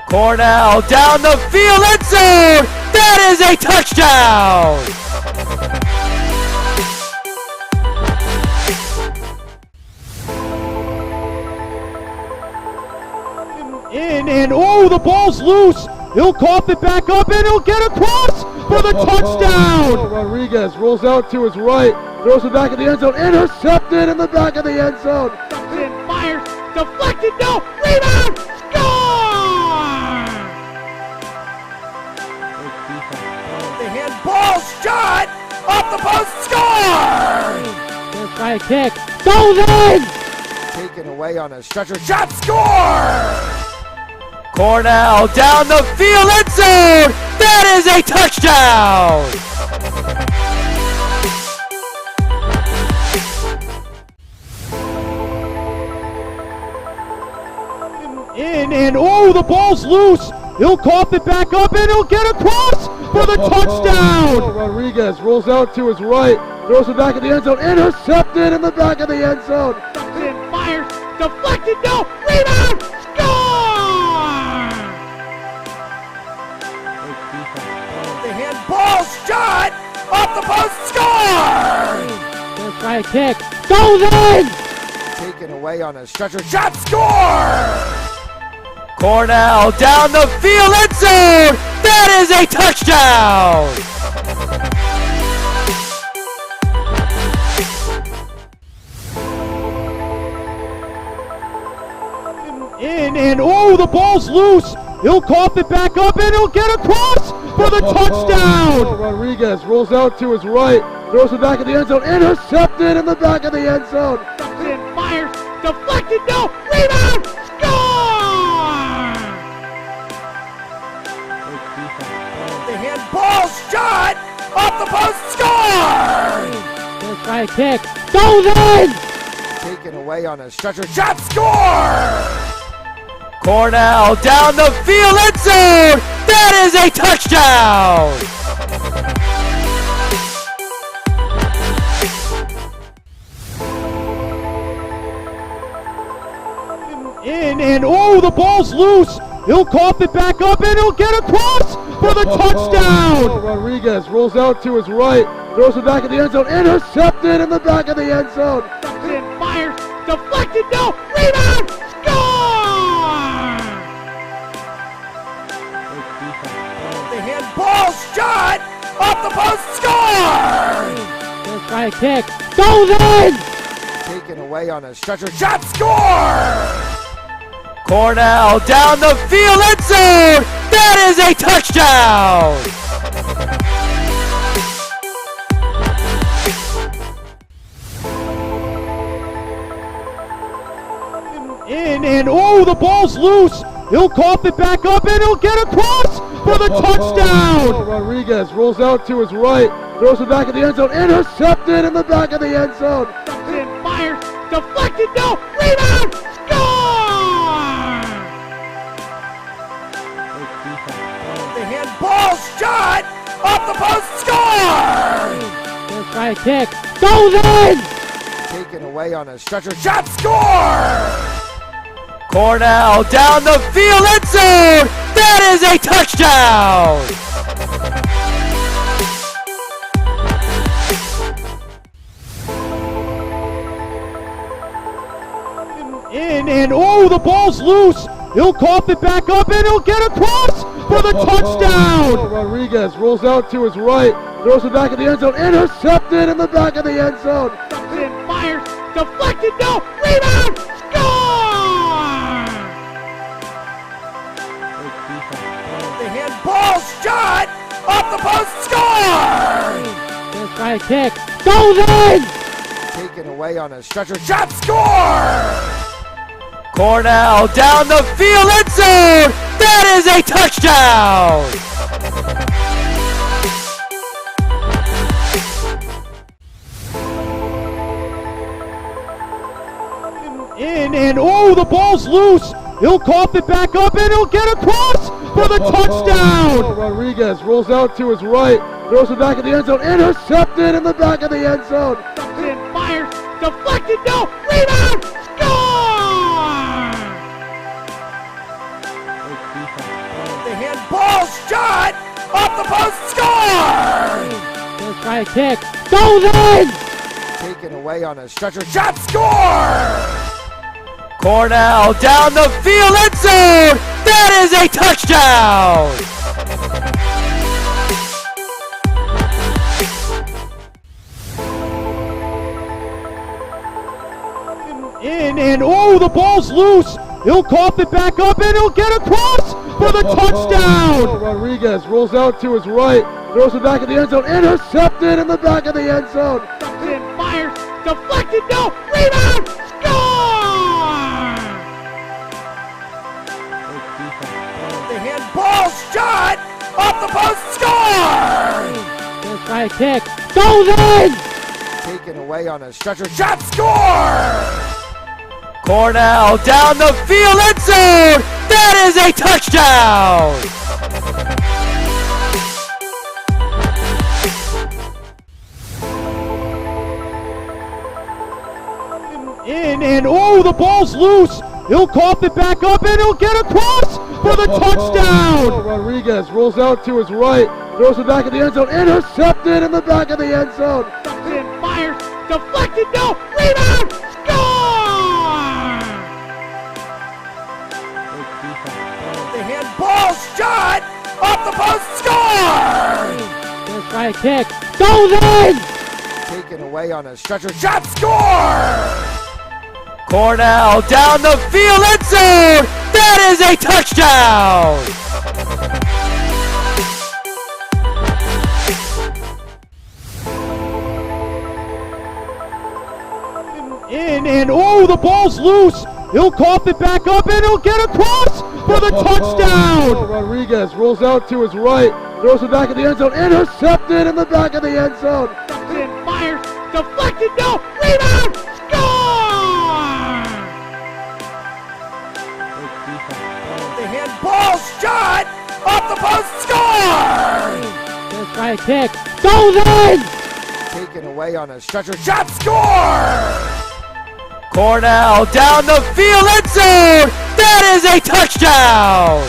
Cornell down the field, end zone! That is a touchdown! And oh, the ball's loose. He'll cough it back up and he'll get across for the touchdown. Rodriguez rolls out to his right, throws it back in the end zone, intercepted in the back of the end zone. And fires, deflected, no, rebound, score! The handball shot off the post, score! First try kick, goes in! Taken away on a stretcher, shot, score! Cornell down the field, end zone! That is a touchdown! And oh, the ball's loose. He'll cough it back up and he'll get across for the touchdown. Rodriguez rolls out to his right, throws it back in the end zone, intercepted in the back of the end zone. And fires, deflected, no, rebound, score! The handball shot off the post, score! First try kick, goes in! Taken away on a stretcher, shot, score! Cornell down the field, end zone! That is a touchdown! And oh, the ball's loose. He'll cough it back up and he'll get across for the touchdown. Rodriguez rolls out to his right, throws it back in the end zone, intercepted in the back of the end zone. And fires, deflected, no, rebound, score! The handball shot off the post, score! First try kick, goes in! Taken away on a stretcher, shot, score! Cornell down the field, end zone! That is a touchdown! And oh, the ball's loose. He'll cough it back up and he'll get across for the touchdown. Rodriguez rolls out to his right, throws it back in the end zone, intercepted in the back of the end zone. And fires, deflected, no, rebound, score! The handball shot off the post, score! First try kick, goes in! Taken away on a stretcher, shot, score! Cornell down the field, end zone! That is a touchdown! And oh, the ball's loose. He'll cough it back up and he'll get across for the touchdown. Rodriguez rolls out to his right, throws it back in the end zone, intercepted in the back of the end zone. And fires, deflected, no, rebound, score! The handball shot off the post, score! First try kick, goes in! Taken away on a stretcher, shot, score! Cornell down the field, end zone! That is a touchdown! And oh, the ball's loose. He'll cough it back up and he'll get across for the touchdown. Rodriguez rolls out to his right, throws it back in the end zone, intercepted in the back of the end zone. And fires, deflected, no, rebound, score! The handball shot off the post, score! First try kick, goes in! Taken away on a stretcher, shot, score! Cornell down the field, end zone! That is a touchdown! And oh, the ball's loose. He'll cough it back up and he'll get across for the touchdown. Rodriguez rolls out to his right, throws it back in the end zone, intercepted in the back of the end zone. And fires, deflected, no, rebound, score! The handball shot off the post, score! Let's try a kick. Goes in! Taken away on a stretcher shot, score! Cornell down the field, end zone! That is a touchdown! In and oh, the ball's loose. He'll cough it back up and he'll get across for the touchdown. Rodriguez rolls out to his right, throws it back in the end zone, intercepted in the back of the end zone. In, fires, deflected, no, rebound, score! The handball shot off the post, score! Let's try a kick. Goes in! Taken away on a stretcher shot, score! Cornell down the field, end zone! That is a touchdown! In and oh, the ball's loose. He'll cough it back up and he'll get across for the touchdown. Rodriguez rolls out to his right, throws it back in the end zone, intercepted in the back of the end zone. In, fires, deflected, no, rebound, score! The handball shot off the post, score! Let's try a kick. Goes in! Taken away on a stretcher shot, score! Cornell down the field, end zone! That is a touchdown! In and oh, the ball's loose. He'll cough it back up and he'll get across for the touchdown. Rodriguez rolls out to his right, throws it back in the end zone, intercepted in the back of the end zone. In, fires, deflected, no, rebound, score! The handball shot off the post, score! Let's try a kick. Goes in! Taken away on a stretcher shot, score! Cornell down the field, end zone! That is a touchdown!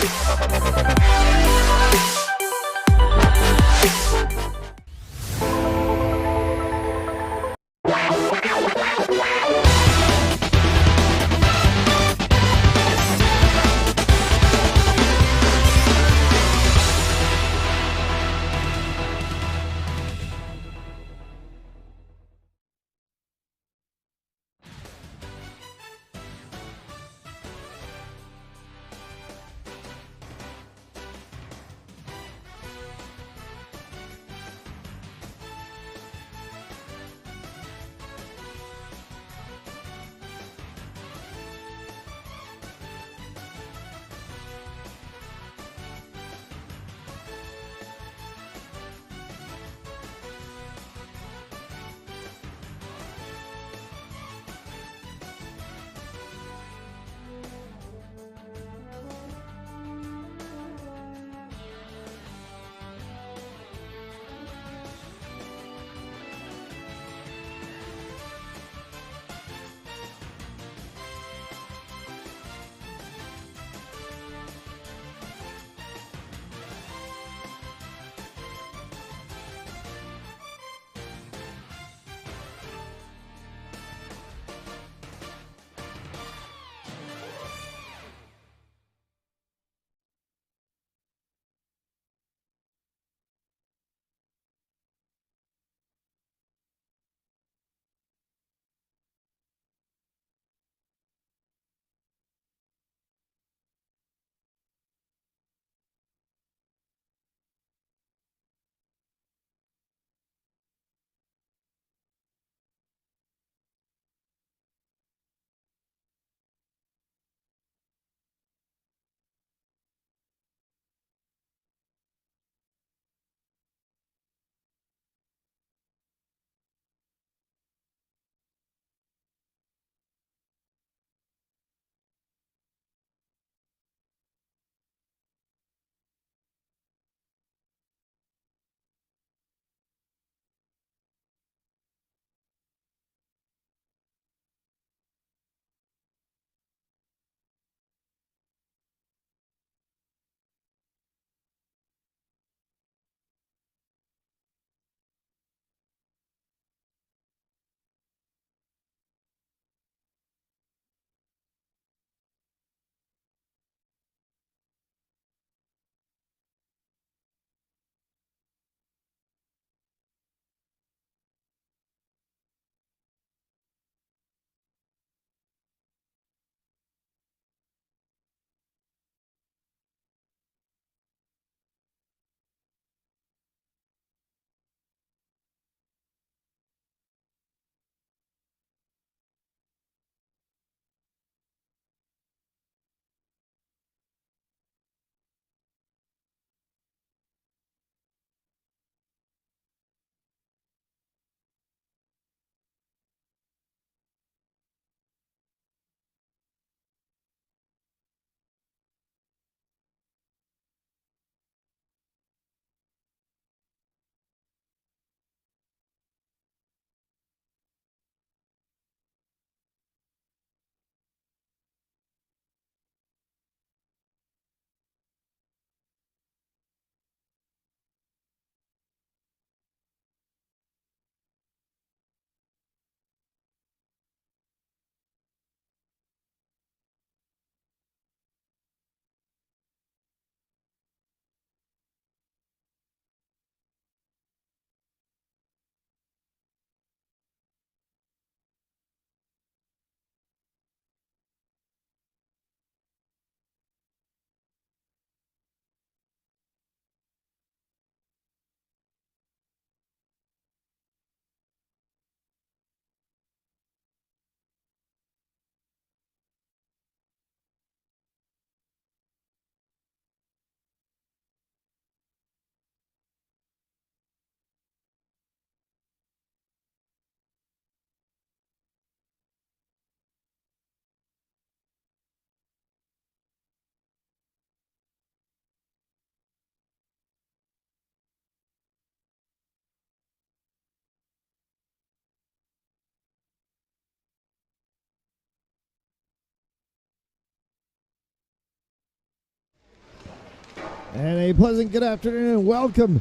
And a pleasant good afternoon and welcome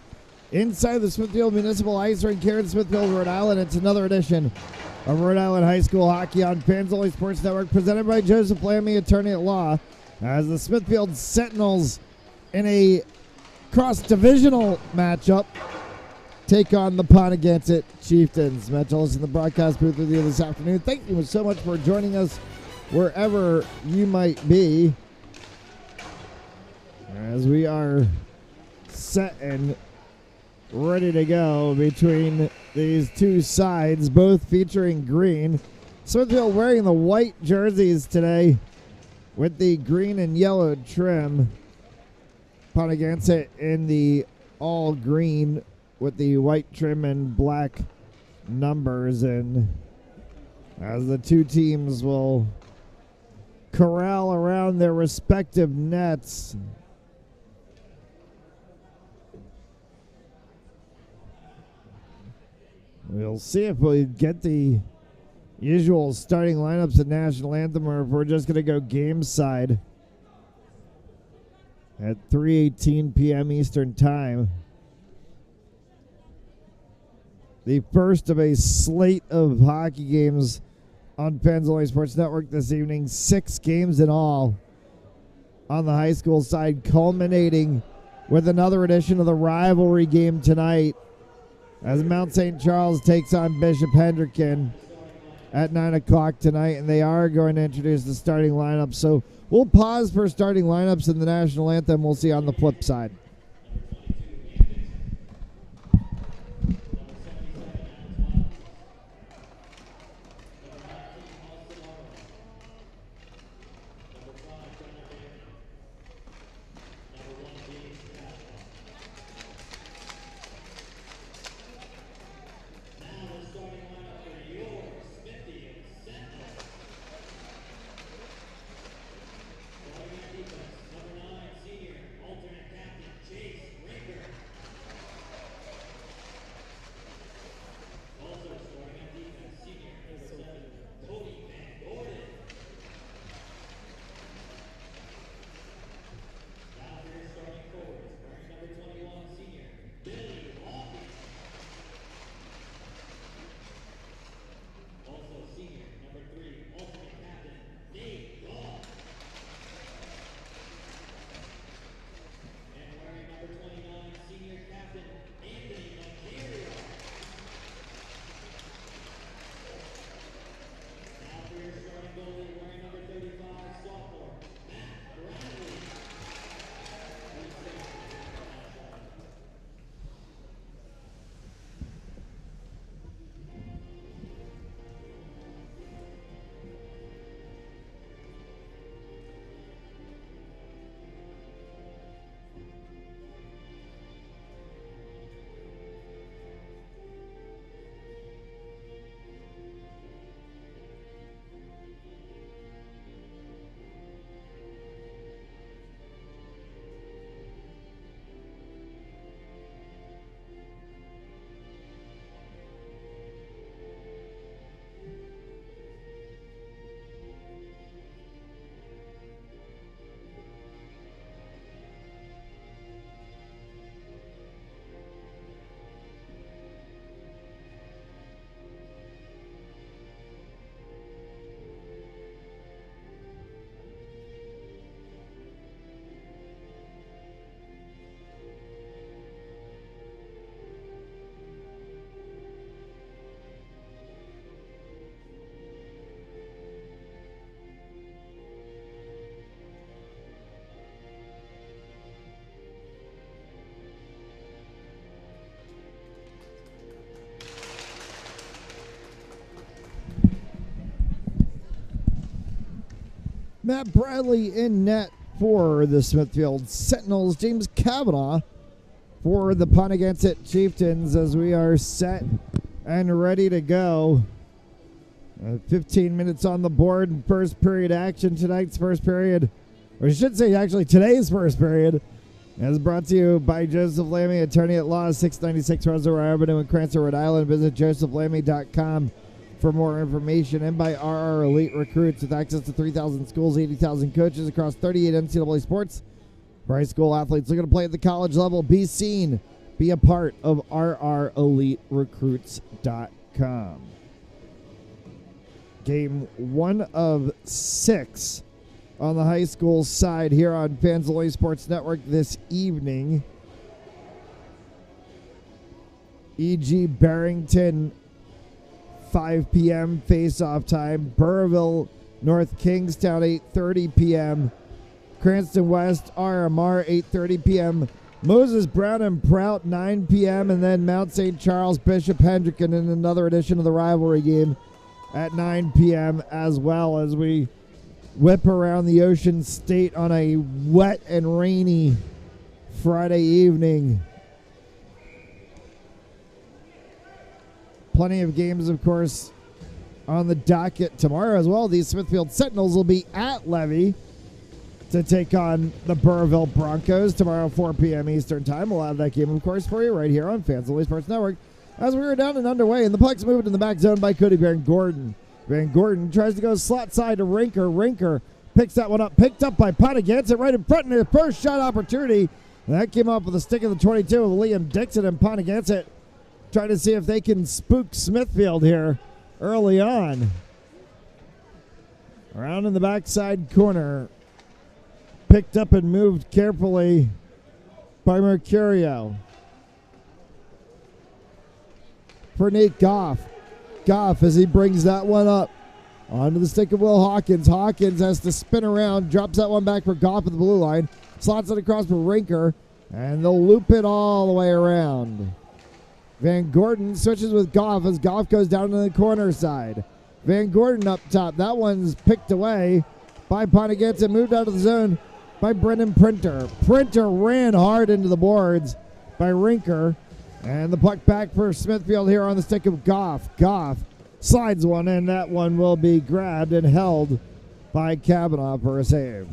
inside the Smithfield Municipal Ice Rink here in Smithfield, Rhode Island. It's another edition of Rhode Island High School Hockey on Fans Only Sports Network, presented by Joseph Lammy, attorney at law, as the Smithfield Sentinels in a cross-divisional matchup take on the Ponaganset Chieftains. Matt Ellis in the broadcast booth with you this afternoon. Thank you so much for joining us wherever you might be, as we are set and ready to go between these two sides, both featuring green. Smithfield wearing the white jerseys today with the green and yellow trim. Ponaganset in the all green with the white trim and black numbers, and as the two teams will corral around their respective nets. We'll see if we get the usual starting lineups at National Anthem, or if we're just going to go game side at 3:18 p.m. Eastern Time. The first of a slate of hockey games on Fans Only Sports Network this evening. 6 games in all on the high school side, culminating with another edition of the rivalry game tonight, as Mount St. Charles takes on Bishop Hendricken at 9 o'clock tonight, and they are going to introduce the starting lineup. So we'll pause for starting lineups in the National Anthem. We'll see on the flip side. Matt Bradley in net for the Smithfield Sentinels. James Kavanaugh for the Ponaganset Chieftains, as we are set and ready to go. 15 minutes on the board in first period action. Tonight's first period, or I should say actually today's first period, is brought to you by Joseph Lammy, attorney at law, 696 Reservoir Avenue in Cranston, Rhode Island. Visit josephlamy.com for more information, and by RR Elite Recruits, with access to 3,000 schools, 80,000 coaches across 38 NCAA sports. For high school athletes looking to play at the college level, be seen, be a part of rreliterecruits.com. Game 1 of 6 on the high school side here on Fans Only Sports Network this evening. E.G. Barrington, 5 p.m. face-off time. Burrillville, North Kingstown, 8:30 p.m. Cranston West, RMR, 8:30 p.m. Moses Brown and Prout, 9 p.m. And then Mount St. Charles, Bishop Hendricken in another edition of the rivalry game at 9 p.m. as well, as we whip around the Ocean State on a wet and rainy Friday evening. Plenty of games, of course, on the docket tomorrow as well. These Smithfield Sentinels will be at Levy to take on the Burrillville Broncos tomorrow, 4 p.m. Eastern Time. We'll have that game, of course, for you right here on Fans Only Sports Network. As we were down and underway, and the puck's moved in the back zone by Cody Van Gordon. Van Gordon tries to go slot side to Rinker. Rinker picks that one up, picked up by Ponaganset right in front in his first shot opportunity. And that came up with a stick of the 22 of Liam Dixon, and Ponaganset trying to see if they can spook Smithfield here early on. Around in the backside corner. Picked up and moved carefully by Mercurio. For Nate Goff. Goff, as he brings that one up onto the stick of Will Hawkins. Hawkins has to spin around, drops that one back for Goff at the blue line, slots it across for Rinker, and they'll loop it all the way around. Van Gordon switches with Goff as Goff goes down to the corner side. Van Gordon up top. That one's picked away by Ponaganset, moved out of the zone by Brendan Printer. Printer ran hard into the boards by Rinker. And the puck back for Smithfield here on the stick of Goff. Goff slides one in. That one will be grabbed and held by Kavanaugh for a save.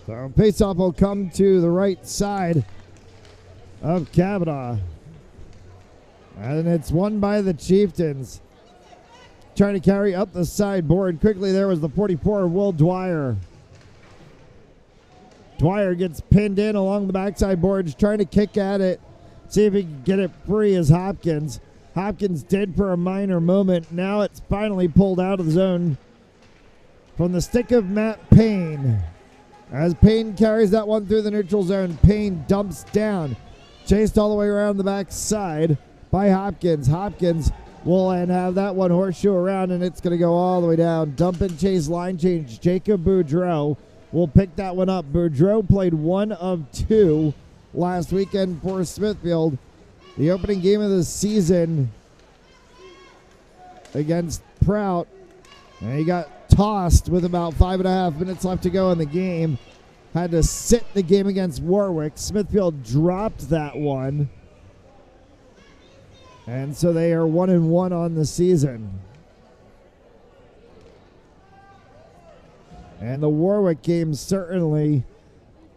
So faceoff will come to the right side of Kavanaugh. And it's won by the Chieftains. Trying to carry up the sideboard. Quickly there was the 44, Will Dwyer. Dwyer gets pinned in along the backside boards, trying to kick at it. See if he can get it free as Hopkins. Hopkins did for a minor moment. Now it's finally pulled out of the zone from the stick of Matt Payne. As Payne carries that one through the neutral zone, Payne dumps down. Chased all the way around the backside by Hopkins. Hopkins will have that one horseshoe around, and it's going to go all the way down. Dump and chase line change. Jacob Boudreau will pick that one up. Boudreau played 1 of 2 last weekend for Smithfield. The opening game of the season against Prout. And he got tossed with about 5.5 minutes left to go in the game. Had to sit the game against Warwick. Smithfield dropped that one. And so they are 1-1 on the season. And the Warwick game certainly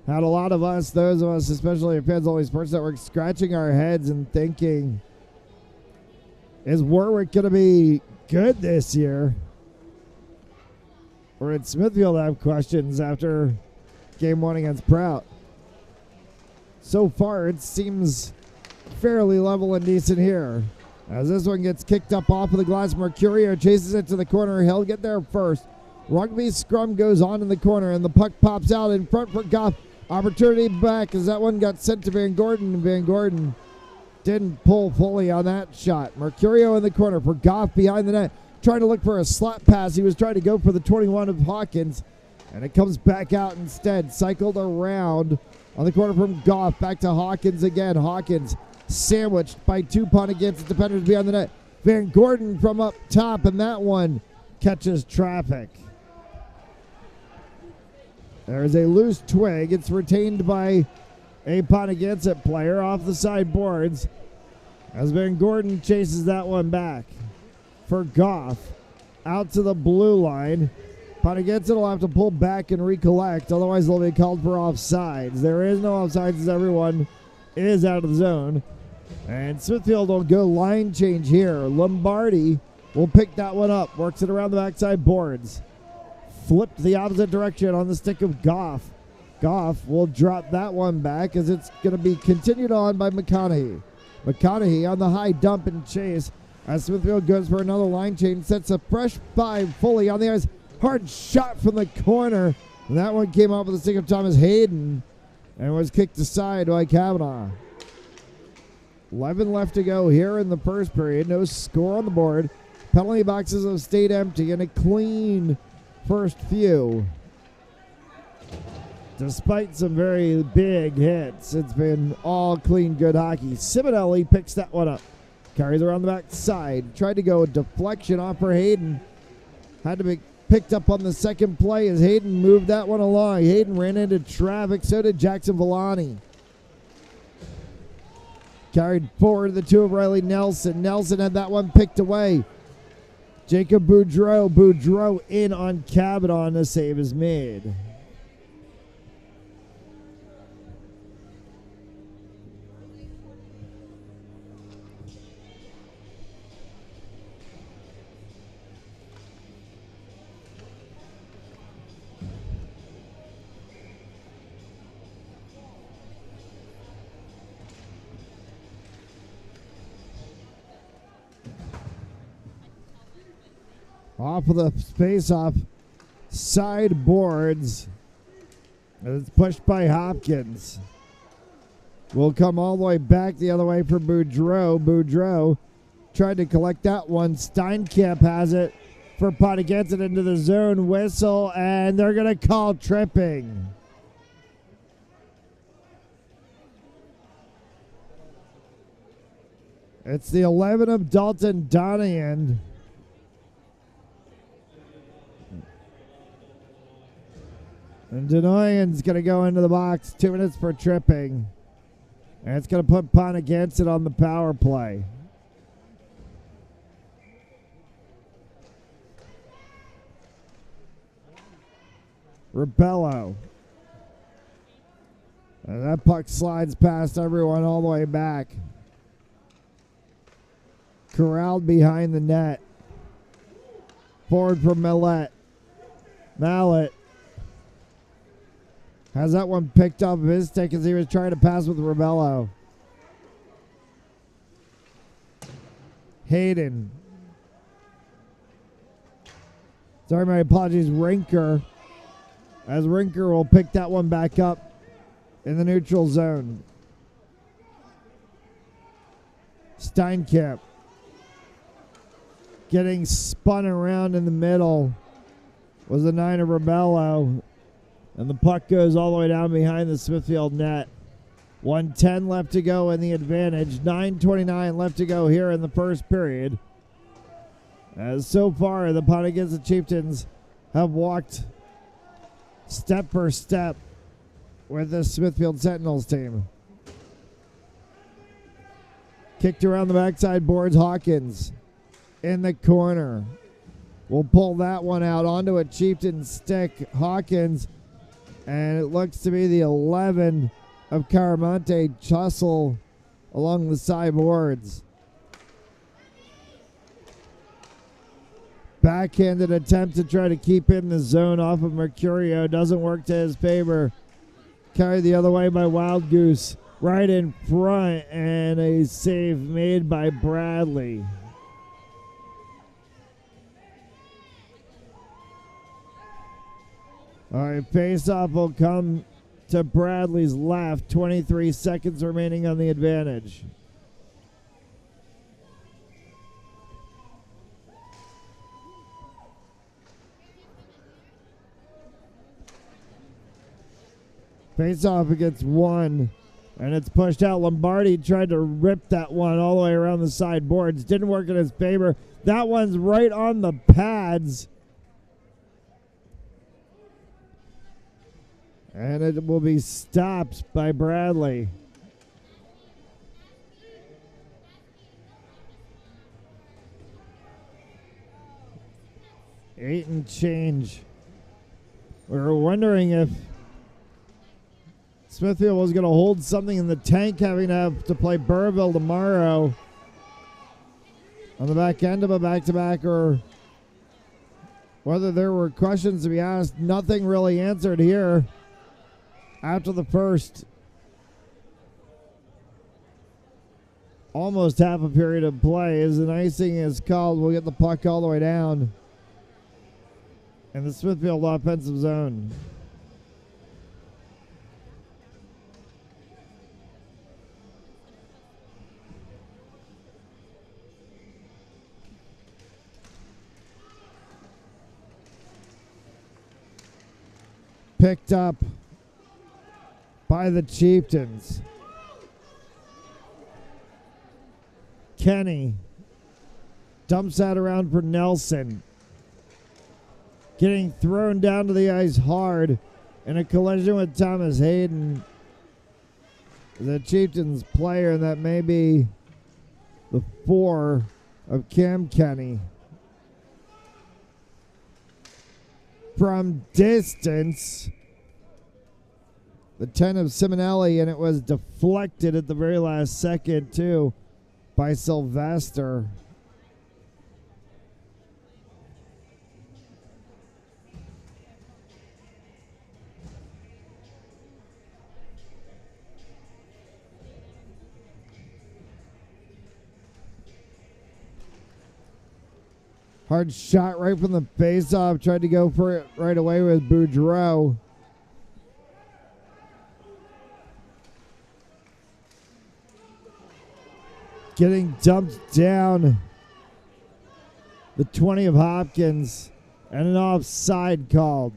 had a lot of us, those of us, especially at Fans Only Sports Network, scratching our heads and thinking, is Warwick going to be good this year? Or did Smithfield have questions after game 1 against Prout? So far, it seems fairly level and decent here. As this one gets kicked up off of the glass, Mercurio chases it to the corner. He'll get there first. Rugby scrum goes on in the corner, and the puck pops out in front for Goff. Opportunity back as that one got sent to Van Gordon. Van Gordon didn't pull fully on that shot. Mercurio in the corner for Goff behind the net, trying to look for a slot pass. He was trying to go for the 21 of Hawkins, and it comes back out instead. Cycled around on the corner from Goff. Back to Hawkins again. Hawkins sandwiched by 2 Ponaganset defenders behind the net. Van Gordon from up top, and that one catches traffic. There's a loose twig. It's retained by a Ponaganset player off the sideboards as Van Gordon chases that one back for Goff out to the blue line. Ponaganset will have to pull back and recollect, otherwise they'll be called for offsides. There is no offsides as everyone is out of the zone. And Smithfield will go line change here. Lombardi will pick that one up. Works it around the backside boards. Flipped the opposite direction on the stick of Goff. Goff will drop that one back as it's going to be continued on by McConaughey. McConaughey on the high dump and chase as Smithfield goes for another line change. Sets a fresh 5 fully on the ice. Hard shot from the corner. And that one came off with the stick of Thomas Hayden and was kicked aside by Kavanaugh. 11 left to go here in the first period. No score on the board. Penalty boxes have stayed empty and a clean first few. Despite some very big hits, it's been all clean, good hockey. Simonelli picks that one up. Carries around the back side. Tried to go a deflection off for Hayden. Had to be picked up on the second play as Hayden moved that one along. Hayden ran into traffic. So did Jackson Villani. Carried forward to the two of Riley Nelson. Nelson had that one picked away. Jacob Boudreau. Boudreau in on Kavanaugh and the save is made. Off of the face-off side boards. And it's pushed by Hopkins. Will come all the way back the other way for Boudreau. Boudreau tried to collect that one. Steinkamp has it for Ponaganset into the zone. Whistle, and they're going to call tripping. It's the 11 of Dalton Donahan. And Donahan's going to go into the box. 2 minutes for tripping. And it's going to put Ponaganset on the power play. Rebello. And that puck slides past everyone all the way back. Corralled behind the net. Forward from Millette. Mallett has that one picked up of his stick as he was trying to pass with Rebello. Hayden. Sorry, my apologies, Rinker. As Rinker will pick that one back up in the neutral zone. Steinkamp getting spun around in the middle was the 9 of Rebello. And the puck goes all the way down behind the Smithfield net. 1:10 left to go in the advantage. 9:29 left to go here in the first period. As so far, the Ponaganset Chieftains have walked step for step with the Smithfield Sentinels team. Kicked around the backside boards. Hawkins in the corner. We'll pull that one out onto a Chieftain stick. Hawkins. And it looks to be the 11 of Caramonte Chussel along the side boards. Backhanded attempt to try to keep in the zone off of Mercurio. Doesn't work to his favor. Carried the other way by Wild Goose. Right in front, and a save made by Bradley. All right, face-off will come to Bradley's left. 23 seconds remaining on the advantage. Face-off against one, and it's pushed out. Lombardi tried to rip that one all the way around the side boards. Didn't work in his favor. That one's right on the pads. And it will be stopped by Bradley. Eight and change. We were wondering if Smithfield was going to hold something in the tank, having to have to play Burrville tomorrow on the back end of a back-to-back, or whether there were questions to be asked. Nothing really answered here after the first. Almost half a period of play. As an icing is called, we'll get the puck all the way down in the Smithfield offensive zone. Picked up by the Chieftains. Kenny dumps that around for Nelson. Getting thrown down to the ice hard in a collision with Thomas Hayden, the Chieftains player, and that may be the 4 of Cam Kenny. From distance, the 10 of Simonelli, and it was deflected at the very last second, too, by Sylvester. Hard shot right from the faceoff. Tried to go for it right away with Boudreau. Getting dumped down. The 20 of Hopkins, and an offside called.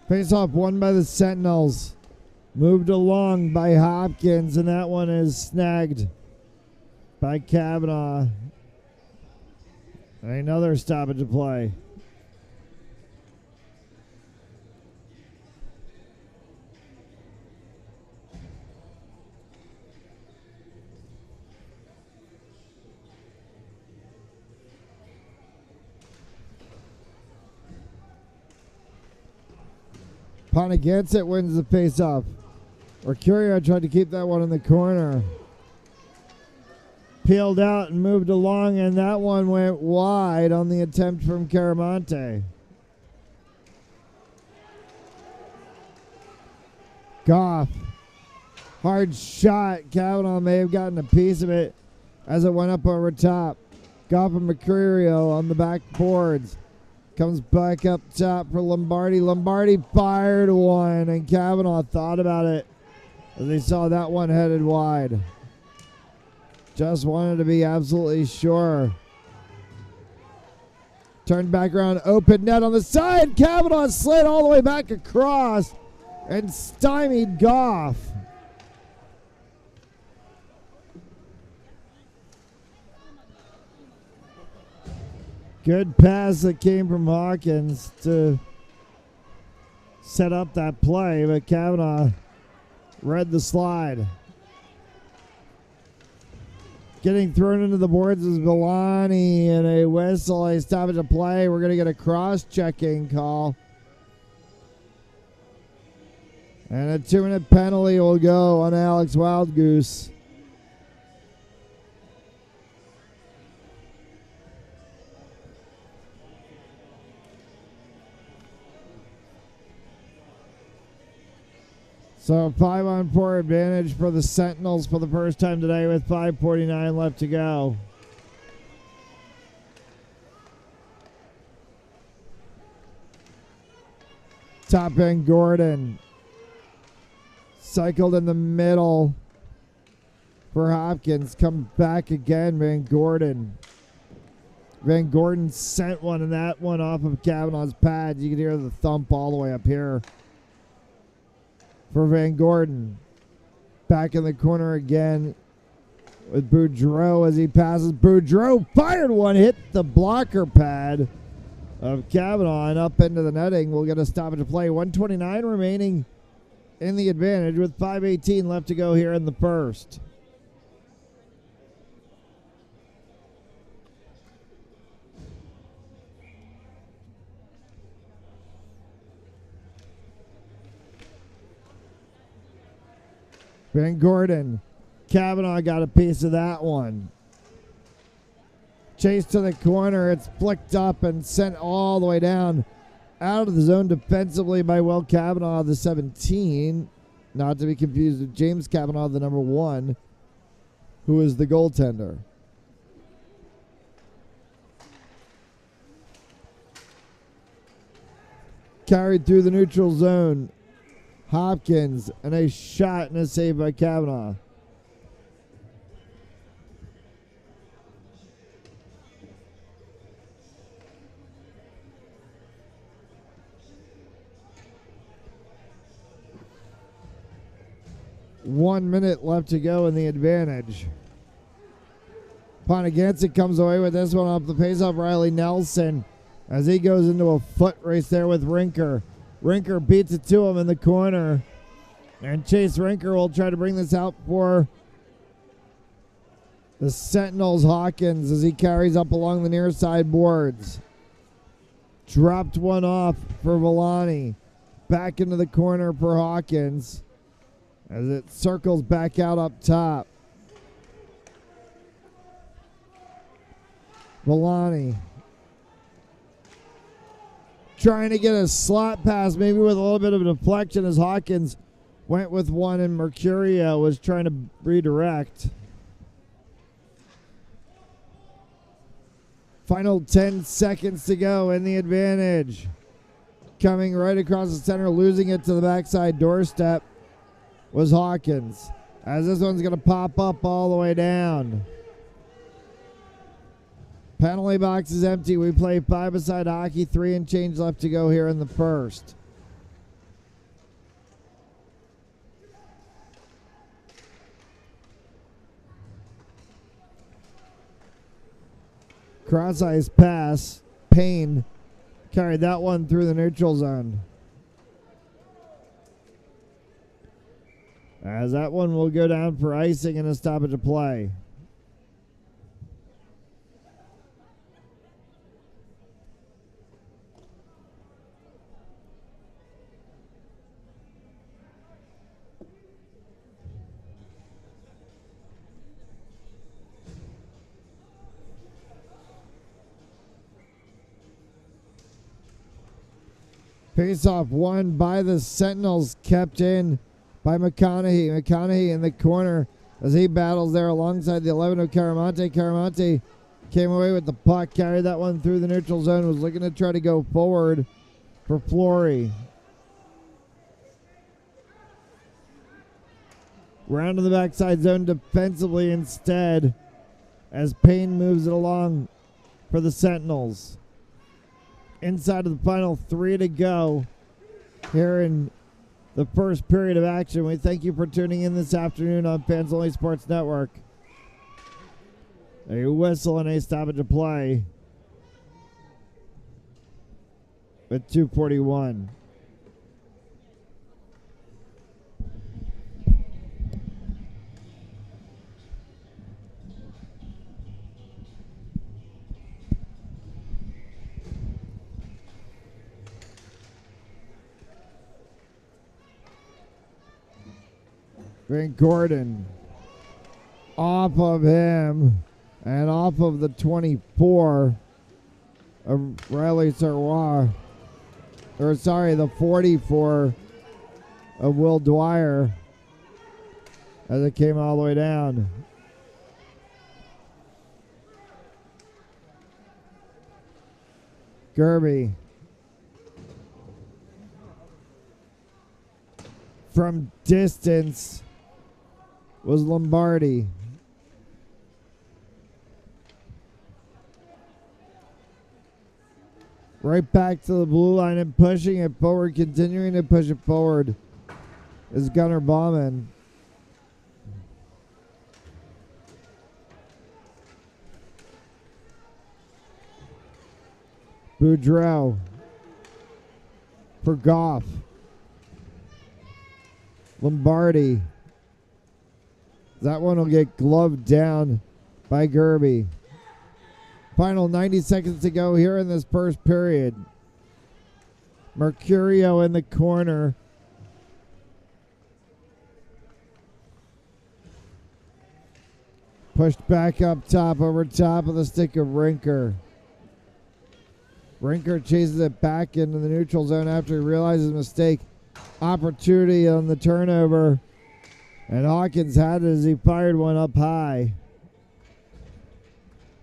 Face-off won by the Sentinels. Moved along by Hopkins, and that one is snagged by Kavanaugh. Another stoppage of play. Ponaganset wins the face-off. Mercurio tried to keep that one in the corner. Peeled out and moved along, and that one went wide on the attempt from Caramonte. Goff. Hard shot. Kavanaugh may have gotten a piece of it as it went up over top. Goff and Mercurio on the back boards. Comes back up top for Lombardi. Lombardi fired one, and Kavanaugh thought about it as they saw that one headed wide. Just wanted to be absolutely sure. Turned back around, open net on the side. Kavanaugh slid all the way back across and stymied Goff. Good pass that came from Hawkins to set up that play, but Kavanaugh read the slide. Getting thrown into the boards is Villani, and a whistle, a stoppage of play. We're going to get a cross-checking call. And a 2-minute penalty will go on Alex Wildgoose. So a 5-on-4 advantage for the Sentinels for the first time today with 5:49 left to go. Top end Gordon. Cycled in the middle for Hopkins. Come back again, Van Gordon. Van Gordon sent one, and that one off of Kavanaugh's pad. You can hear the thump all the way up here. For Van Gordon. Back in the corner again with Boudreau as he passes. Boudreau fired one, hit the blocker pad of Kavanaugh and up into the netting. We'll get a stoppage of play. 1:29 remaining in the advantage with 5:18 left to go here in the first. Van Gordon. Kavanaugh got a piece of that one. Chase to the corner. It's flicked up and sent all the way down out of the zone defensively by Will Kavanaugh, the 17. Not to be confused with James Kavanaugh, the number 1, who is the goaltender. Carried through the neutral zone. Hopkins, and a shot and a save by Kavanaugh. One minute left to go in the advantage. Ponaganset comes away with this one off the faceoff. Riley Nelson as he goes into a foot race there with Rinker. Rinker beats it to him in the corner. And Chase Rinker will try to bring this out for the Sentinels. Hawkins as he carries up along the near side boards. Dropped one off for Villani. Back into the corner for Hawkins as it circles back out up top. Villani trying to get a slot pass, maybe with a little bit of a deflection as Hawkins went with one and Mercurio was trying to redirect. Final 10 seconds to go in the advantage. Coming right across the center, losing it to the backside doorstep was Hawkins. As this one's going to pop up all the way down. Penalty box is empty. We play 5-a-side hockey, 3 and change left to go here in the first. Cross-ice pass. Payne carried that one through the neutral zone. As that one will go down for icing and a stoppage of play. Face-off won by the Sentinels, kept in by McConaughey. McConaughey in the corner as he battles there alongside the 11 of Caramonte. Caramonte came away with the puck, carried that one through the neutral zone, was looking to try to go forward for Flory. Round to the backside zone defensively instead as Payne moves it along for the Sentinels. Inside of the final 3 to go here in the first period of action. We thank you for tuning in this afternoon on Fans Only Sports Network. A whistle and a stoppage of play at 2:41. Van Gordon off of him and off of the 24 of Riley Serrois. Or sorry, the 44 of Will Dwyer as it came all the way down. Gerby from distance was Lombardi. Right back to the blue line and pushing it forward, continuing to push it forward is Gunnar Bauman. Boudreaux for Goff. Lombardi. That one will get gloved down by Gerby. Final 90 seconds to go here in this first period. Mercurio in the corner. Pushed back up top, over top of the stick of Rinker. Rinker chases it back into the neutral zone after he realizes his mistake. Opportunity on the turnover. And Hawkins had it as he fired one up high.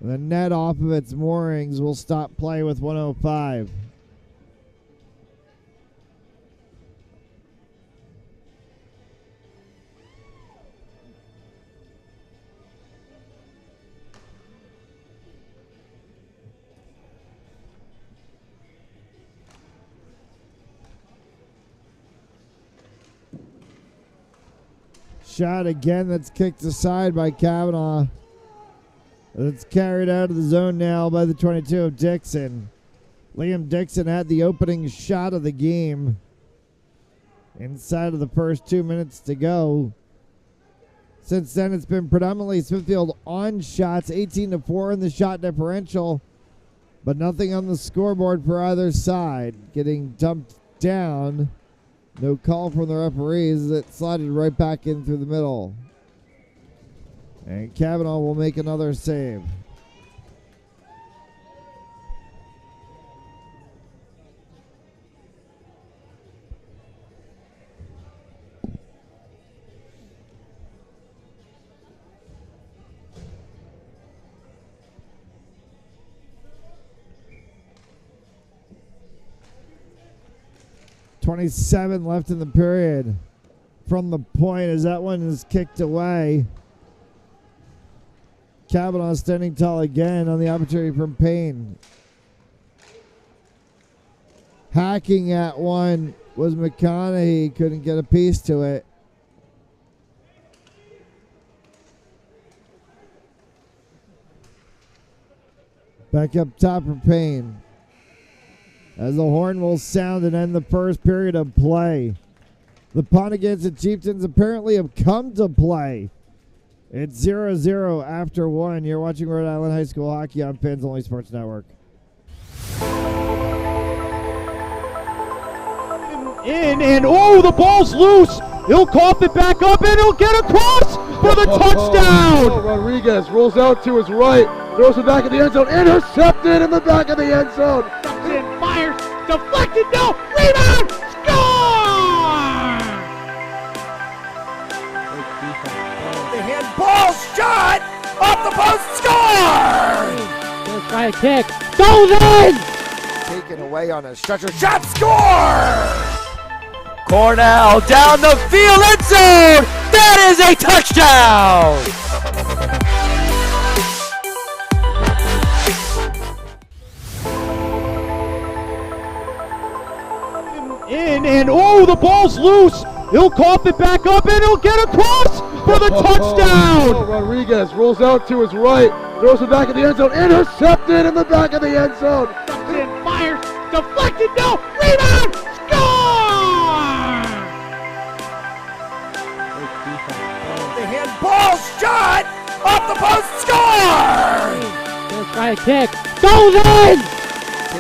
The net off of its moorings will stop play with 105. Shot again that's kicked aside by Kavanaugh. It's carried out of the zone now by the 22 of Dixon. Liam Dixon had the opening shot of the game inside of the first 2 minutes to go. Since then, it's been predominantly Smithfield on shots, 18-4 in the shot differential, but nothing on the scoreboard for either side. Getting dumped down. No call from the referees. It slided right back in through the middle. And Kavanaugh will make another save. .27 left in the period from the point as that one is kicked away. Kavanaugh standing tall again on the opportunity from Payne. Hacking at one was McConaughey. Couldn't get a piece to it. Back up top for Payne. As the horn will sound and end the first period of play. The Ponaganset Chieftains apparently have come to play. It's 0-0 after one. You're watching Rhode Island High School hockey on Fans Only Sports Network. And oh, the ball's loose. He'll cough it back up and he'll get across for the touchdown. Rodriguez rolls out to his right, throws it back in the end zone, intercepted in the back of the end zone. And fires, deflected, no, rebound, score! The handball shot off the post, score! Gonna try a kick, goes in! Taken away on a stretcher, shot, score! Cornell down the field, end zone! That is a touchdown! And oh, the ball's loose. He'll cough it back up and he'll get across for the touchdown. Rodriguez rolls out to his right, throws it back in the end zone, intercepted in the back of the end zone. And fires, deflected, no, rebound, score! The handball shot off the post, score! Gonna try a kick, goes in!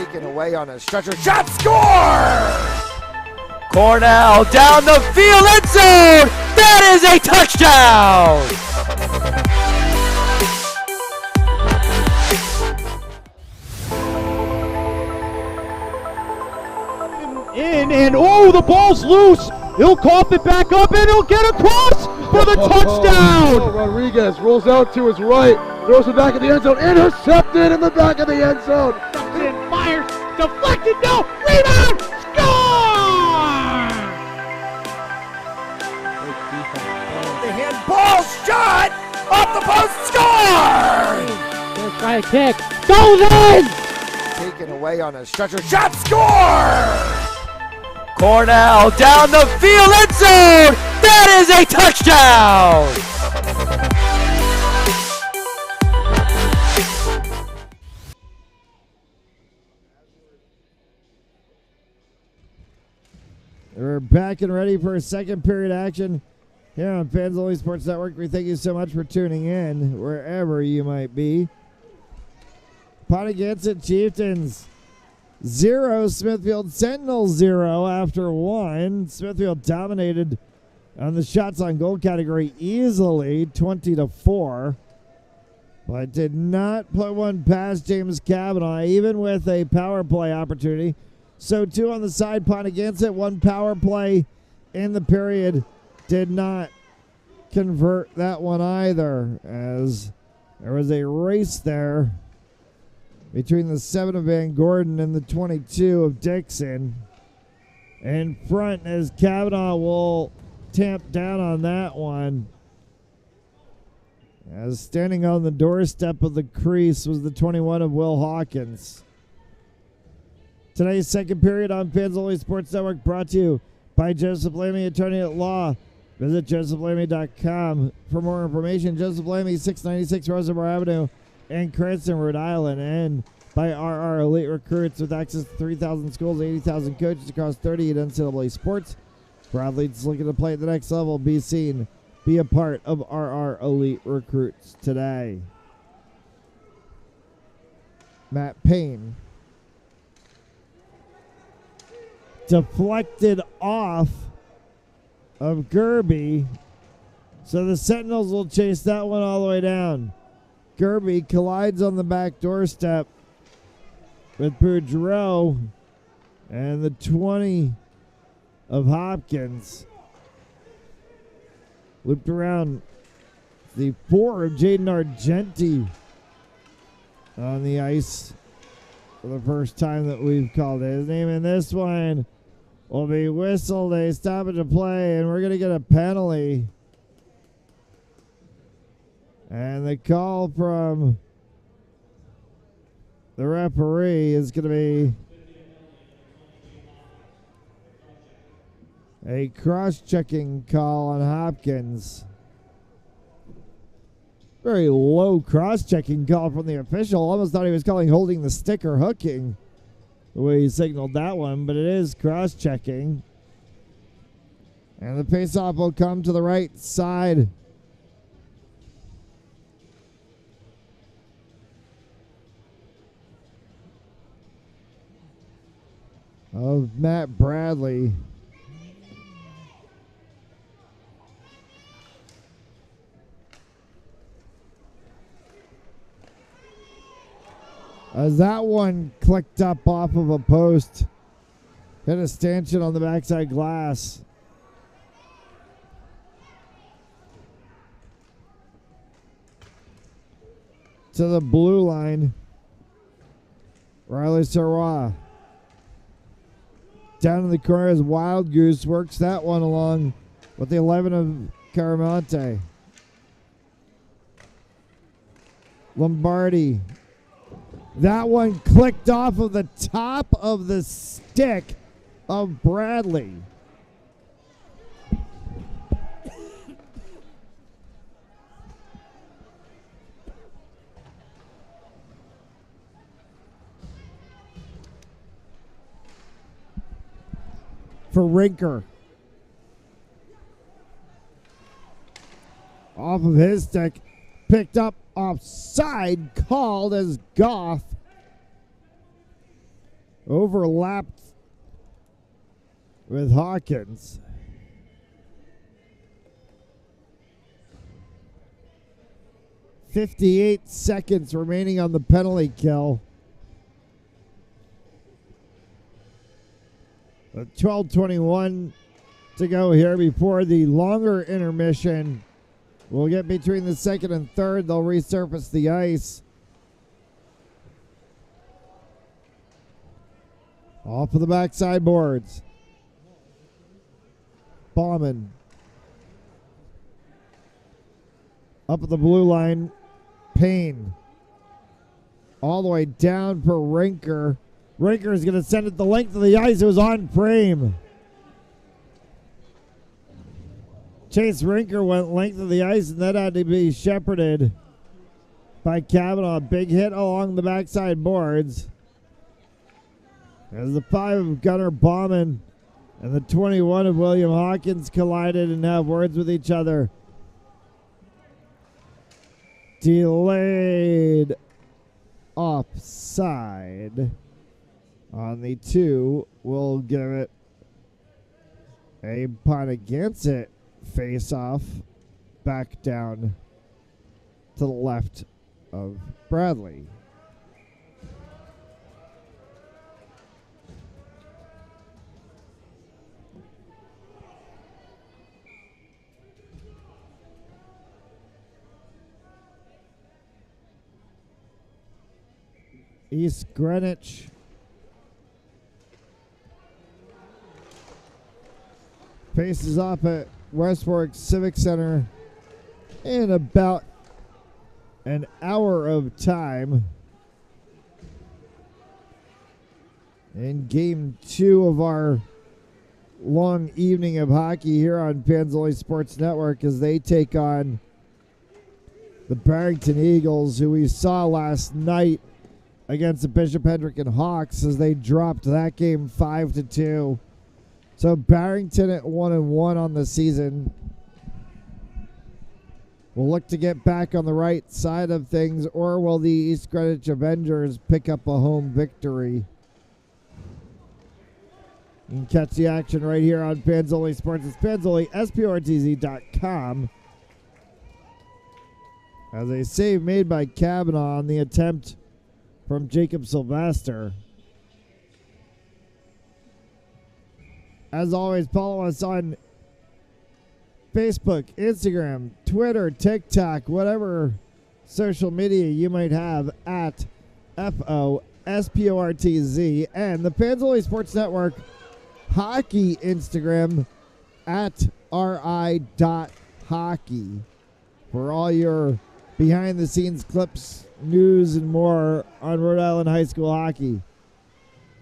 Taken away on a stretcher, shot, score! Cornell down the field, end zone! That is a touchdown! And oh, the ball's loose. He'll cough it back up and he'll get across for the touchdown. Rodriguez rolls out to his right, throws it back in the end zone, intercepted in the back of the end zone. And fires, deflected, no, rebound, score! The handball shot off the post, score! Gonna try a kick, goes in! Taken away on a stretcher, shot, score! Cornell down the field, end zone! That is a touchdown! We're back and ready for a second period action here on Fans Only Sports Network. We thank you so much for tuning in wherever you might be. Ponaganset Chieftains 0, Smithfield Sentinels 0 after 1. Smithfield dominated on the shots on goal category easily, 20-4. But did not put one past James Kavanaugh, even with a power play opportunity. So 2 on the side, Ponaganset, 1 power play in the period. Did not convert that one either, as there was a race there between the 7 of Van Gordon and the 22 of Dixon. In front as Kavanaugh will tamp down on that one. As standing on the doorstep of the crease was the 21 of Will Hawkins. Today's second period on Fans Only Sports Network brought to you by Joseph Lamy, attorney at law. Visit josephlamy.com for more information. Joseph Lamy, 696 Reservoir Avenue in Cranston, Rhode Island. And by RR Elite Recruits with access to 3,000 schools, 80,000 coaches across 38 NCAA sports. For athletes looking to play at the next level, be seen, be a part of RR Elite Recruits today. Matt Payne. Deflected off of Gerby. So the Sentinels will chase that one all the way down. Gerby collides on the back doorstep with Boudreau and the 20 of Hopkins. Looped around the 4 of Jaden Argenti on the ice for the first time that we've called his name. And this one will be whistled, a stoppage of play, and we're going to get a penalty. And the call from the referee is going to be a cross-checking call on Hopkins. Very low cross-checking call from the official. Almost thought he was calling holding the stick or hooking, the way he signaled that one, but it is cross-checking. And the face-off will come to the right side of Matt Bradley. As that one clicked up off of a post, hit a stanchion on the backside glass. To the blue line, Riley Sarwa. Down in the corner as Wild Goose works that one along with the 11 of Caramonte. Lombardi. That one clicked off of the top of the stick of Bradley. For Rinker. Off of his stick. Picked up offside, called as Goff overlapped with Hawkins. .58 seconds remaining on the penalty kill. 12:21 to go here before the longer intermission. We'll get between the second and third. They'll resurface the ice. Off of the backside boards. Bauman. Up at the blue line. Payne. All the way down for Rinker. Rinker is going to send it the length of the ice. It was on frame. Chase Rinker went length of the ice, and that had to be shepherded by Kavanaugh. Big hit along the backside boards. As the 5 of Gunnar Bauman And the 21 of William Hawkins collided and have words with each other. Delayed offside on the 2. We'll give it a Ponaganset face-off back down to the left of Bradley. East Greenwich faces off at West Warwick Civic Center in about an hour of time. In game 2 of our long evening of hockey here on Panzoli Sports Network as they take on the Barrington Eagles, who we saw last night against the Bishop Hendrick and Hawks as they dropped that game 5-2. So Barrington at 1-1 on the season. Will look to get back on the right side of things, or will the East Greenwich Avengers pick up a home victory? You can catch the action right here on Panzoli Sports. It's Panzoli, SPORTZ.com. As a save made by Kavanaugh on the attempt from Jacob Sylvester. As always, follow us on Facebook, Instagram, Twitter, TikTok, whatever social media you might have at FOSPORTZ, and the Panzoli Sports Network Hockey Instagram at RI.hockey for all your behind the scenes clips, news, and more on Rhode Island high school hockey.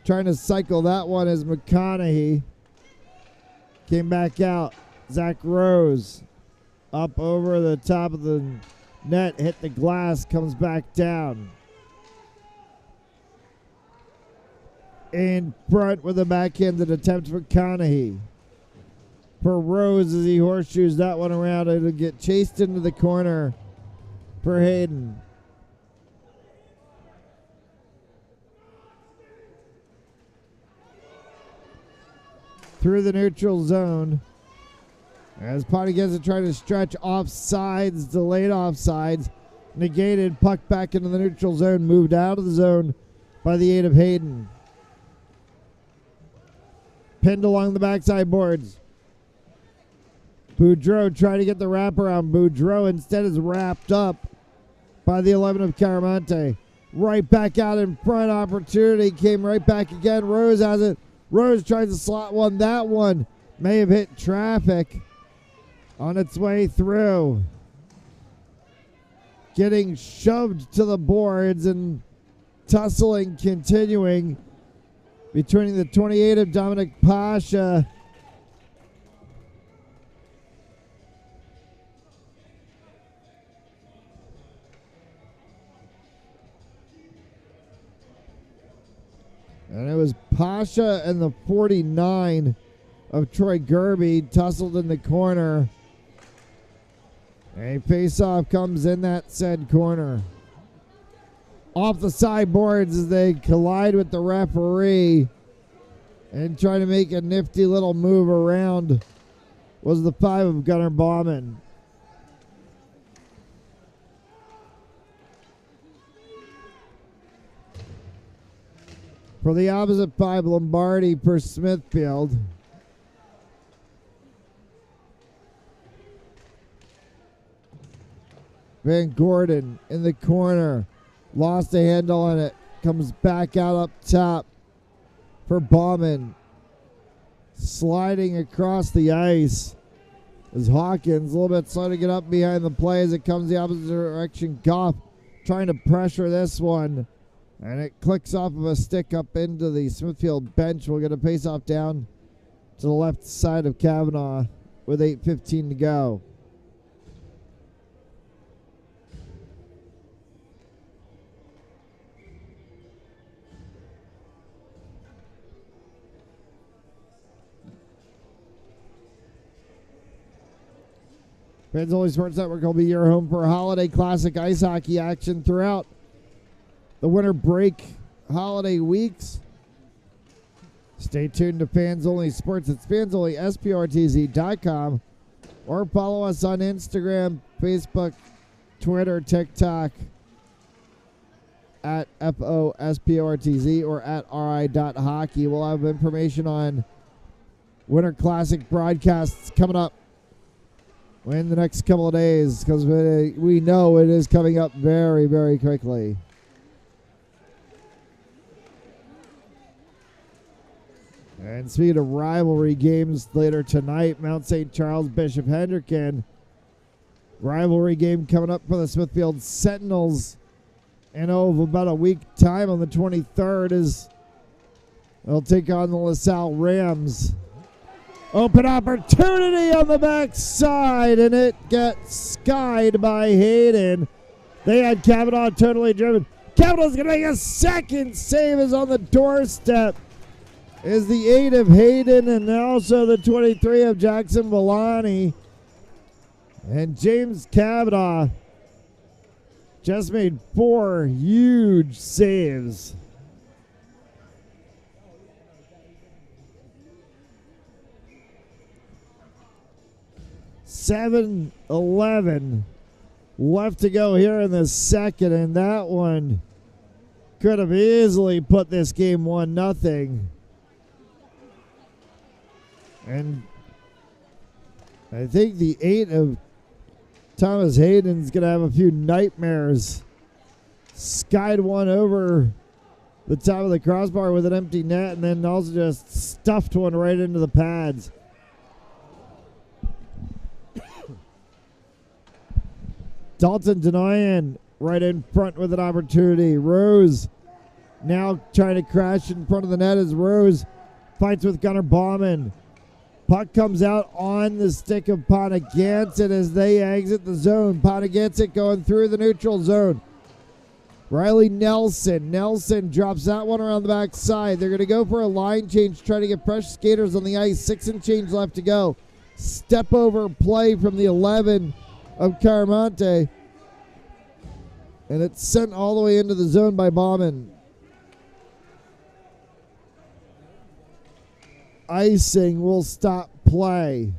Trying to cycle that one as McConaughey came back out. Zach Rose up over the top of the net, hit the glass, comes back down. In front with a backhanded attempt for McConaughey. For Rose as he horseshoes that one around. It'll get chased into the corner for Hayden. Through the neutral zone. As Ponaganset trying to stretch offsides, delayed offsides. Negated, puck back into the neutral zone, moved out of the zone by the aid of Hayden. Pinned along the backside boards. Boudreau trying to get the wraparound. Boudreau instead is wrapped up by the 11 of Caramonte. Right back out in front. Opportunity came right back again. Rose has it. Rose tries to slot one. That one may have hit traffic on its way through. Getting shoved to the boards and tussling continuing between the 28 of Dominic Pasha and it was Pasha and the 49 of Troy Gerby tussled in the corner. A face-off comes in that said corner. Off the sideboards as they collide with the referee and try to make a nifty little move around was the 5 of Gunnar Bauman. For the opposite 5, Lombardi for Smithfield. Van Gordon in the corner. Lost a handle on it. Comes back out up top for Bauman. Sliding across the ice is Hawkins. A little bit slow to get up behind the play as it comes the opposite direction. Goff trying to pressure this one. And it clicks off of a stick up into the Smithfield bench. We'll get a face-off down to the left side of Kavanaugh with 8:15 to go. Fanzoli Sports Network will be your home for holiday classic ice hockey action throughout the winter break holiday weeks. Stay tuned to Fans Only Sports. It's fansonlysportz.com, or follow us on Instagram, Facebook, Twitter, TikTok at FOSPORTZ or at RI.hockey. We'll have information on Winter Classic broadcasts coming up in the next couple of days, because we know it is coming up very, very quickly. And speaking of rivalry games later tonight, Mount St. Charles, Bishop Hendricken. Rivalry game coming up for the Smithfield Sentinels in about a week time on the 23rd is they'll take on the LaSalle Rams. Open opportunity on the backside, and it gets skied by Hayden. They had Kavanaugh totally driven. Kavanaugh's going to make a second save, is on the doorstep. Is the 8 of Hayden and also the 23 of Jackson Villani. And James Kavanaugh just made 4 huge saves. $7:11 left to go here in the second, and that one could have easily put this game 1-0. And I think the 8 of Thomas Hayden's going to have a few nightmares. Skied one over the top of the crossbar with an empty net, and then also just stuffed one right into the pads. Dalton Denoyan right in front with an opportunity. Rose now trying to crash in front of the net as Rose fights with Gunnar Bauman. Puck comes out on the stick of Ponaganset as they exit the zone. Ponaganset going through the neutral zone. Riley Nelson. Nelson drops that one around the backside. They're going to go for a line change, try to get fresh skaters on the ice. 6 and change left to go. Step over play from the 11 of Caramonte. And it's sent all the way into the zone by Bauman. Icing will stop play.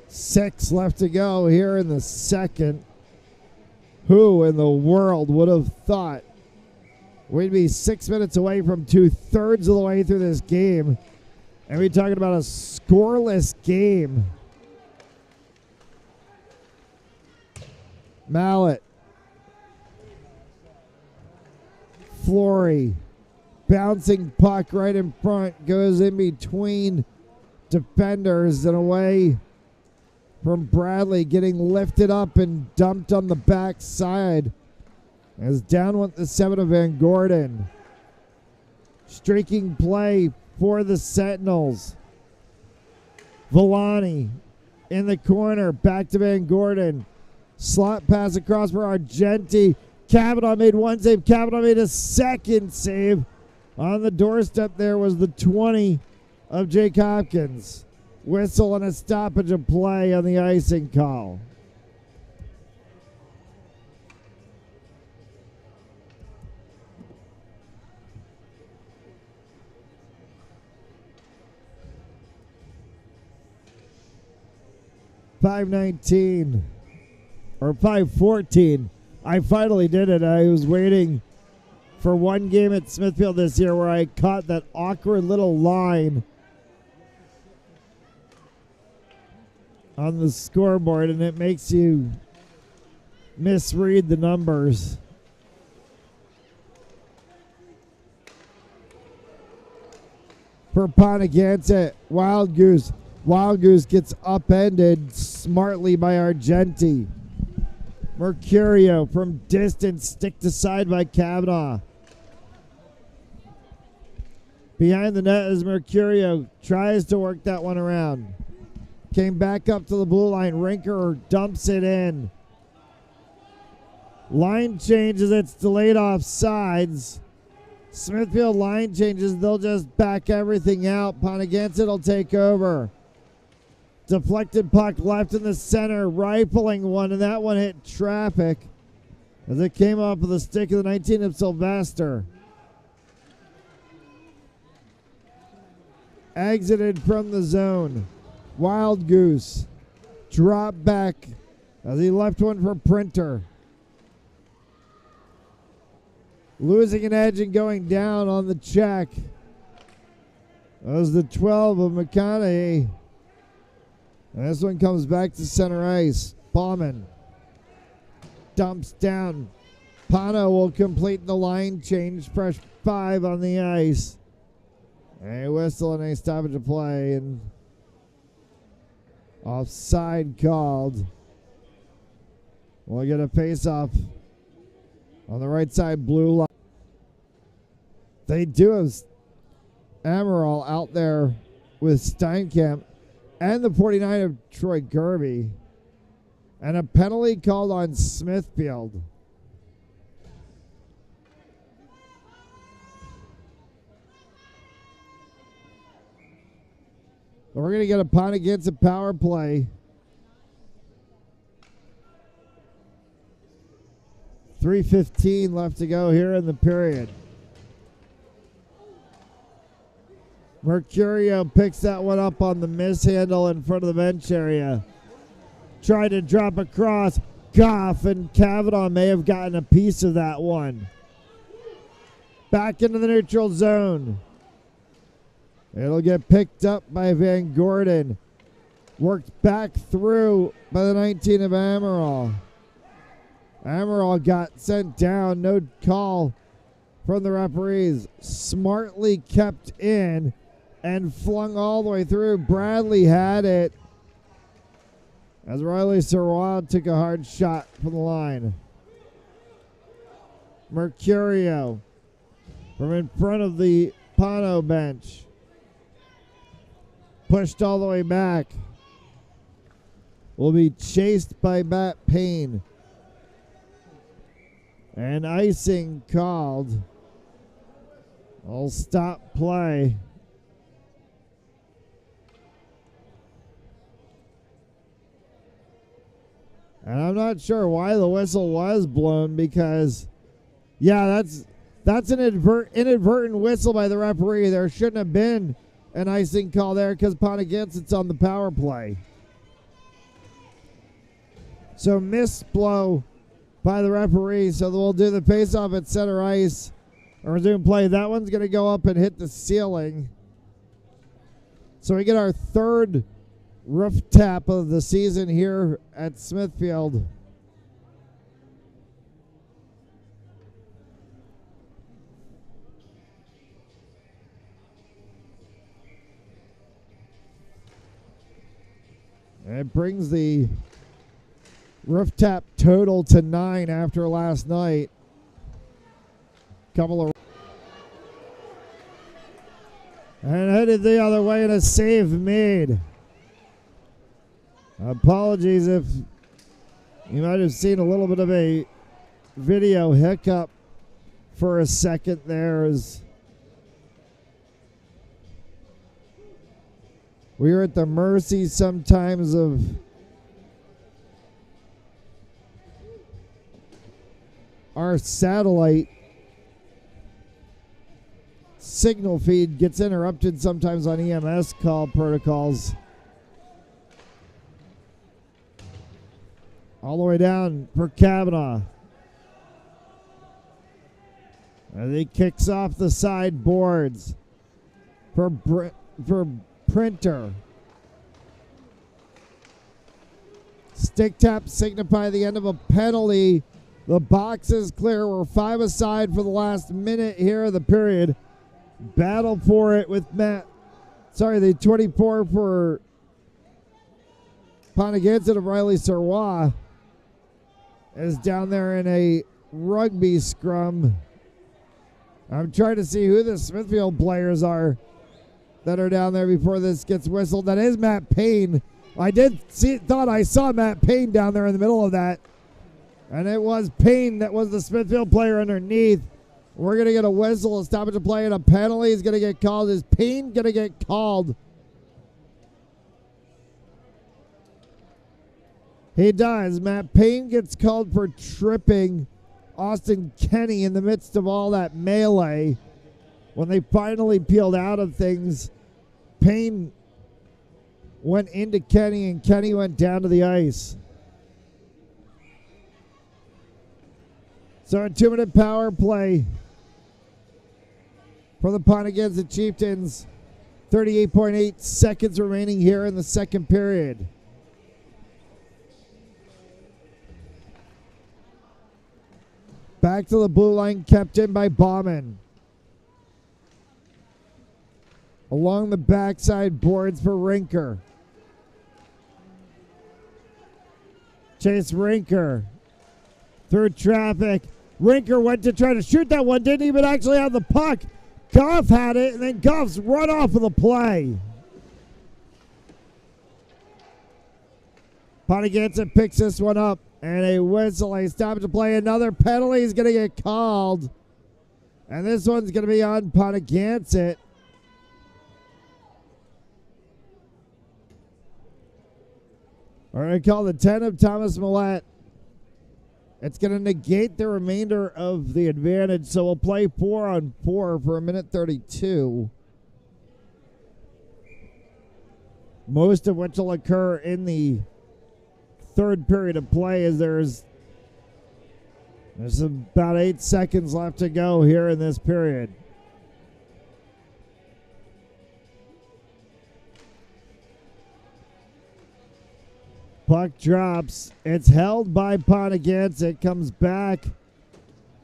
Six left to go here in the second. Who in the world would have thought we'd be 6 minutes away from 2/3 of the way through this game, and we're talking about a scoreless game. Mallet. Flory. Bouncing puck right in front. Goes in between defenders and away from Bradley. Getting lifted up and dumped on the backside. As down went the 7 of Van Gordon. Streaking play for the Sentinels. Villani in the corner. Back to Van Gordon. Slot pass across for Argenti. Kavanaugh made one save. Kavanaugh made a second save. On the doorstep there was the 20 of Jake Hopkins. Whistle and a stoppage of play on the icing call. .519 or 5:14. I finally did it. I was waiting for one game at Smithfield this year where I caught that awkward little line on the scoreboard, and it makes you misread the numbers. For Ponaganset, Wild Goose. Wild Goose gets upended smartly by Argenti. Mercurio from distance, sticked aside by Kavanaugh. Behind the net is Mercurio. Tries to work that one around. Came back up to the blue line. Rinker dumps it in. Line changes, it's delayed offsides. Smithfield line changes, they'll just back everything out. Ponaganset will take over. Deflected puck left in the center, rifling one, and that one hit traffic as it came off of the stick of the 19 of Sylvester. Exited from the zone. Wild Goose dropped back as he left one for Printer. Losing an edge and going down on the check. That was the 12 of McConaughey. And this one comes back to center ice. Bauman dumps down. Pano will complete the line change. Fresh 5 on the ice. A whistle and a stoppage of play. And offside called. We'll get a face-off on the right side blue line. They do have Amaral out there with Steinkamp and the 49 of Troy Kirby. And a penalty called on Smithfield. We're going to get a Ponaganset power play. 3:15 left to go here in the period. Mercurio picks that one up on the mishandle in front of the bench area. Tried to drop across. Goff and Kavanaugh may have gotten a piece of that one. Back into the neutral zone. It'll get picked up by Van Gordon. Worked back through by the 19 of Amaral. Amaral got sent down. No call from the referees. Smartly kept in and flung all the way through. Bradley had it as Riley Serwan took a hard shot from the line. Mercurio from in front of the Pano bench. Pushed all the way back. Will be chased by Matt Payne. And icing called. I'll stop play. And I'm not sure why the whistle was blown because, yeah, that's an inadvertent whistle by the referee. There shouldn't have been an icing call there because Ponaganset's on the power play. So missed blow by the referee. So we'll do the face-off at center ice and resume play. That one's going to go up and hit the ceiling. So we get our third roof tap of the season here at Smithfield. And it brings the roof tap total to 9 after last night. Couple of and headed the other way and a save made. Apologies if you might have seen a little bit of a video hiccup for a second there as we are at the mercy sometimes of our satellite signal feed gets interrupted sometimes on EMS call protocols. All the way down for Kavanaugh. And he kicks off the side boards for Printer. Stick tap signify the end of a penalty. The box is clear. We're 5 aside for the last minute here of the period. Battle for it with the 24 for Ponaganset of Riley Serwa is down there in a rugby scrum. I'm trying to see who the Smithfield players are that are down there before this gets whistled. That is Matt Payne. I thought I saw Matt Payne down there in the middle of that. And it was Payne that was the Smithfield player underneath. We're going to get a whistle, a stoppage of play, and a penalty is going to get called. Is Payne going to get called? He does. Matt Payne gets called for tripping Austin Kenny in the midst of all that melee. When they finally peeled out of things, Payne went into Kenny and Kenny went down to the ice. So a 2-minute power play for the Ponaganset Chieftains. 38.8 seconds remaining here in the second period. Back to the blue line, kept in by Bauman. Along the backside boards for Rinker. Chase Rinker through traffic. Rinker went to try to shoot that one, didn't even actually have the puck. Goff had it, and then Goff's run off of the play. Ponaganset picks this one up, and a whistle, a stoppage to play. Another penalty is going to get called, and this one's going to be on Ponaganset. We're going to call the 10 of Thomas Millette. It's going to negate the remainder of the advantage, so we'll play 4-on-4 for 1:32. Most of which will occur in the third period of play, as there's about 8 seconds left to go here in this period. Puck drops. It's held by Ponaganset. Comes back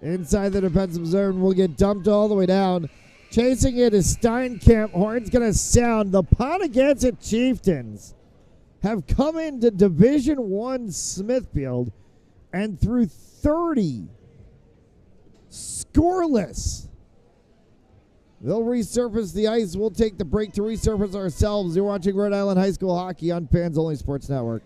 inside the defensive zone. Will get dumped all the way down. Chasing it is Steinkamp. Horn's going to sound. The Ponaganset Chieftains have come into Division I Smithfield and through 30 scoreless. They'll resurface the ice. We'll take the break to resurface ourselves. You're watching Rhode Island High School Hockey on Fans Only Sports Network.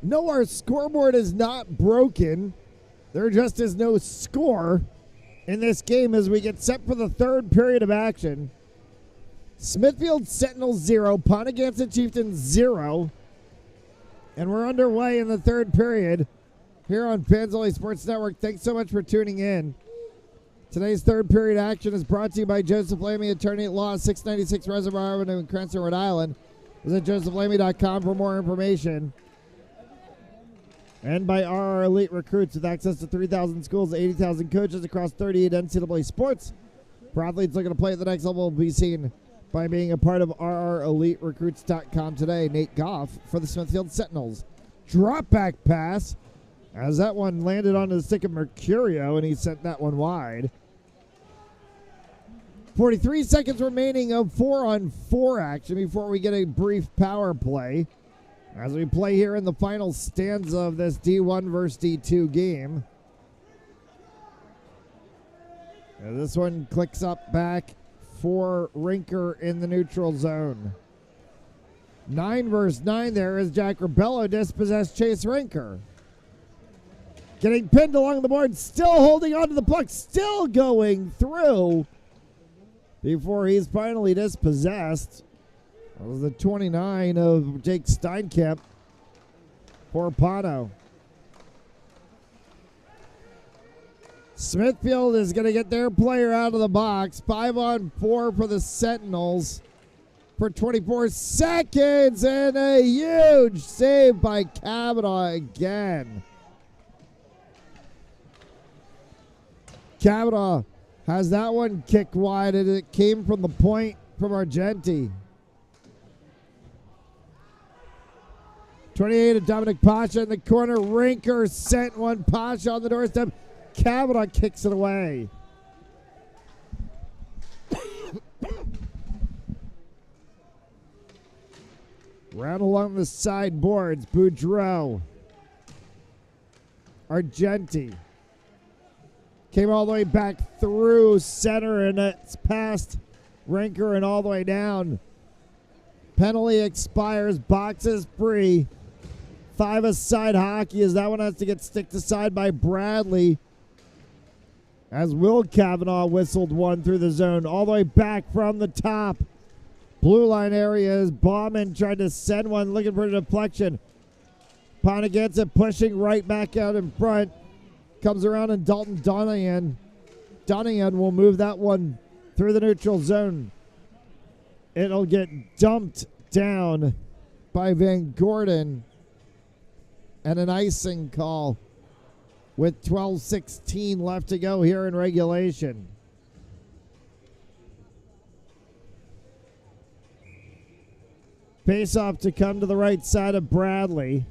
No, our scoreboard is not broken. There just is no score in this game as we get set for the third period of action. Smithfield Sentinels 0, Ponaganset Chieftains 0. And we're underway in the third period here on Fans Only Sports Network. Thanks so much for tuning in. Today's third period action is brought to you by Joseph Lamy, attorney at law, 696 Reservoir Avenue in Cranston, Rhode Island. Visit josephLamy.com for more information. And by RR Elite Recruits with access to 3,000 schools, 80,000 coaches across 38 NCAA sports. For athletes looking to play at the next level, will be seen by being a part of RREliteRecruits.com today. Nate Goff for the Smithfield Sentinels. Drop back pass as that one landed on the stick of Mercurio, and he sent that one wide. 43 seconds remaining of 4-on-4 action before we get a brief power play as we play here in the final stanza of this D1 versus D2 game. And this one clicks up back for Rinker in the neutral zone. 9 versus 9 there as Jack Rebello dispossessed Chase Rinker. Getting pinned along the board, still holding on to the puck, still going through before he's finally dispossessed. That was the 29 of Jake Steinkamp for Pano. Smithfield is going to get their player out of the box. 5-on-4 for the Sentinels for 24 seconds, and a huge save by Kavanaugh again. Kavanaugh has that one kicked wide, and it came from the point from Argenti. 28 of Dominic Pasha in the corner. Rinker sent one. Pasha on the doorstep. Kavanaugh kicks it away. Round along the sideboards. Boudreau. Argenti. Came all the way back through center, and it's past Rinker and all the way down. Penalty expires. Boxes free. 5-a-side hockey as that one has to get sticked aside by Bradley. As Will Kavanaugh whistled one through the zone. All the way back from the top. Blue line area as Bauman tried to send one, looking for a deflection. Ponaganset pushing right back out in front. Comes around and Dalton Donahan. Donahan will move that one through the neutral zone. It'll get dumped down by Van Gordon. And an icing call with 12:16 left to go here in regulation. Face-off to come to the right side of Bradley.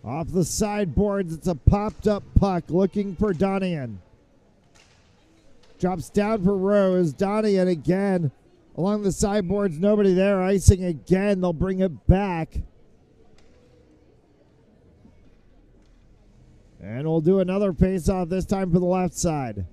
Off the sideboards, it's a popped-up puck looking for Donahan. Drops down for Rose. Donahan again along the sideboards. Nobody there. Icing again. They'll bring it back. And we'll do another face-off, this time for the left side.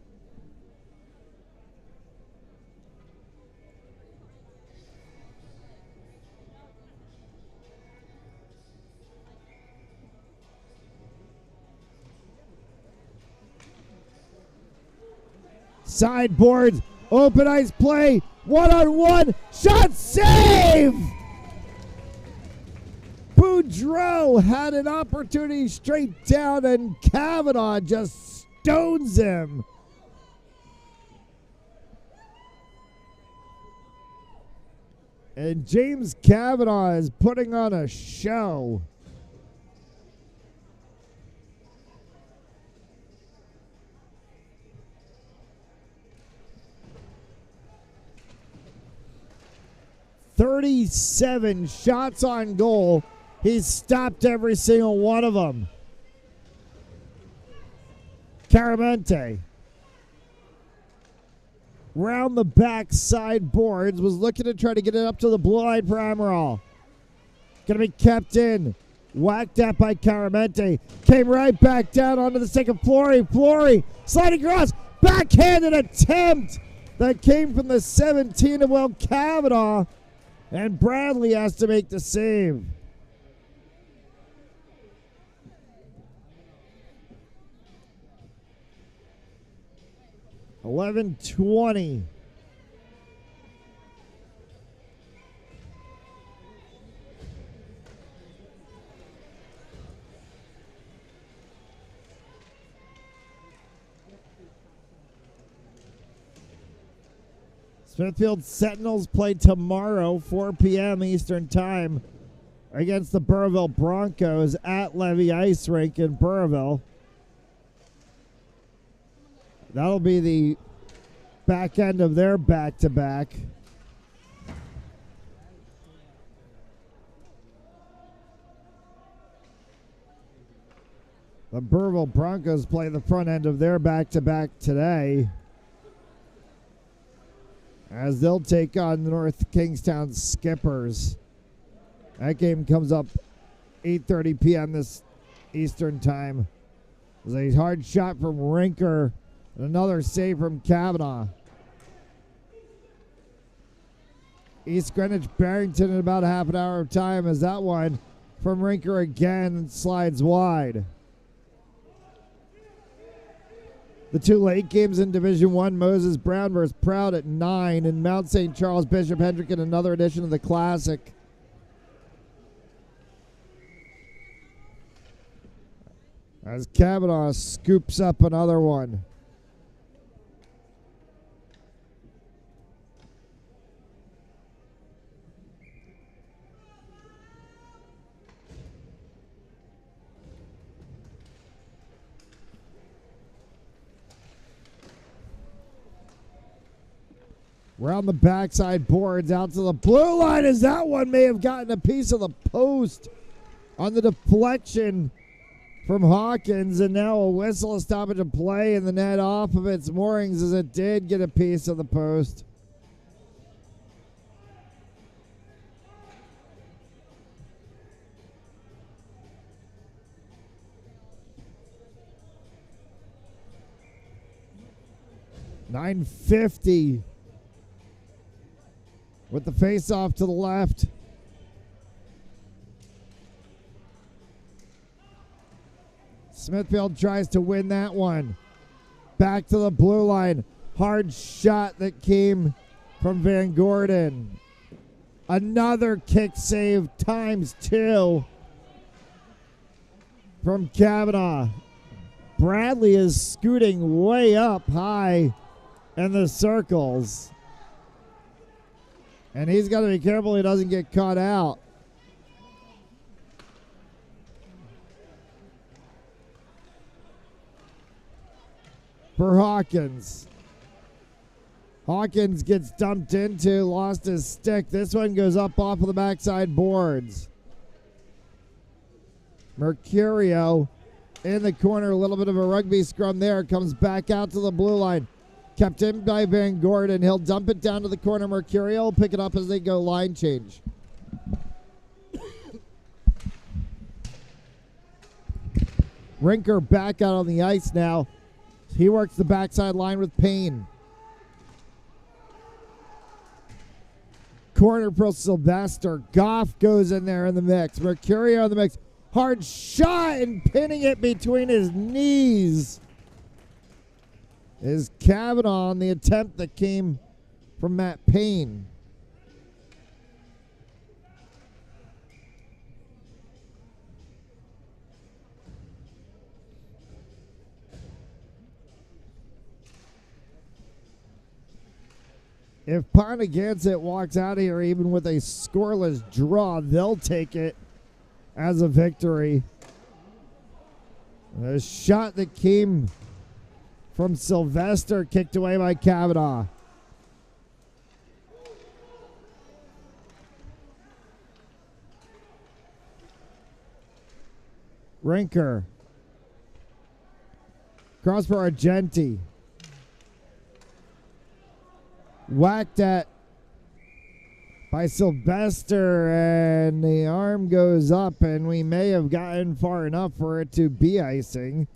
Sideboards, open ice play, one-on-one, shot, save! Boudreau had an opportunity straight down, and Kavanaugh just stones him. And James Kavanaugh is putting on a show. "37 shots on goal. He's stopped every single one of them." Caramente. Round the back sideboards, was looking to try to get it up to the blue line for Amaral. Going to be kept in. Whacked at by Caramente. Came right back down onto the stick of Flory. Flory sliding across. backhanded attempt that came from the 17 of Will Kavanaugh, and Bradley has to make the save. $11:20. Smithfield Sentinels play tomorrow, 4 p.m. Eastern Time, against the Burrillville Broncos at Levy Ice Rink in Burrillville. That'll be the back end of their back-to-back. The Burrillville Broncos play the front end of their back-to-back today, as they'll take on the North Kingstown Skippers. That game comes up 8:30 p.m. this Eastern Time. There's a hard shot from Rinker and another save from Kavanaugh. East Greenwich Barrington in about half an hour of time, as that one from Rinker again slides wide. The two late games in Division I, Moses Brown versus Proud at 9, and Mount St. Charles Bishop Hendrick in another edition of the Classic. As Kavanaugh scoops up another one. Around the backside boards, out to the blue line, as that one may have gotten a piece of the post on the deflection from Hawkins, and now a whistle, a stoppage of play, and the net off of its moorings as it did get a piece of the post. .950 with the face-off to the left. Smithfield tries to win that one. Back to the blue line. Hard shot that came from Van Gordon. Another kick save ×2 from Kavanaugh. Bradley is scooting way up high in the circles. And he's got to be careful he doesn't get caught out. For Hawkins. Hawkins gets dumped into, lost his stick. This one goes up off of the backside boards. Mercurio in the corner, a little bit of a rugby scrum there. Comes back out to the blue line. Kept in by Van Gordon. He'll dump it down to the corner. Mercurio will pick it up as they go line change. Rinker back out on the ice now. He works the backside line with Payne. Corner for Sylvester. Goff goes in there in the mix. Mercurio in the mix. Hard shot and pinning it between his knees is Kavanaugh on the attempt that came from Matt Payne. If Ponaganset walks out of here even with a scoreless draw, they'll take it as a victory. A shot that came from Sylvester, kicked away by Kavanaugh. Rinker. Cross for Argenti. Whacked at by Sylvester, and the arm goes up, and we may have gotten far enough for it to be icing.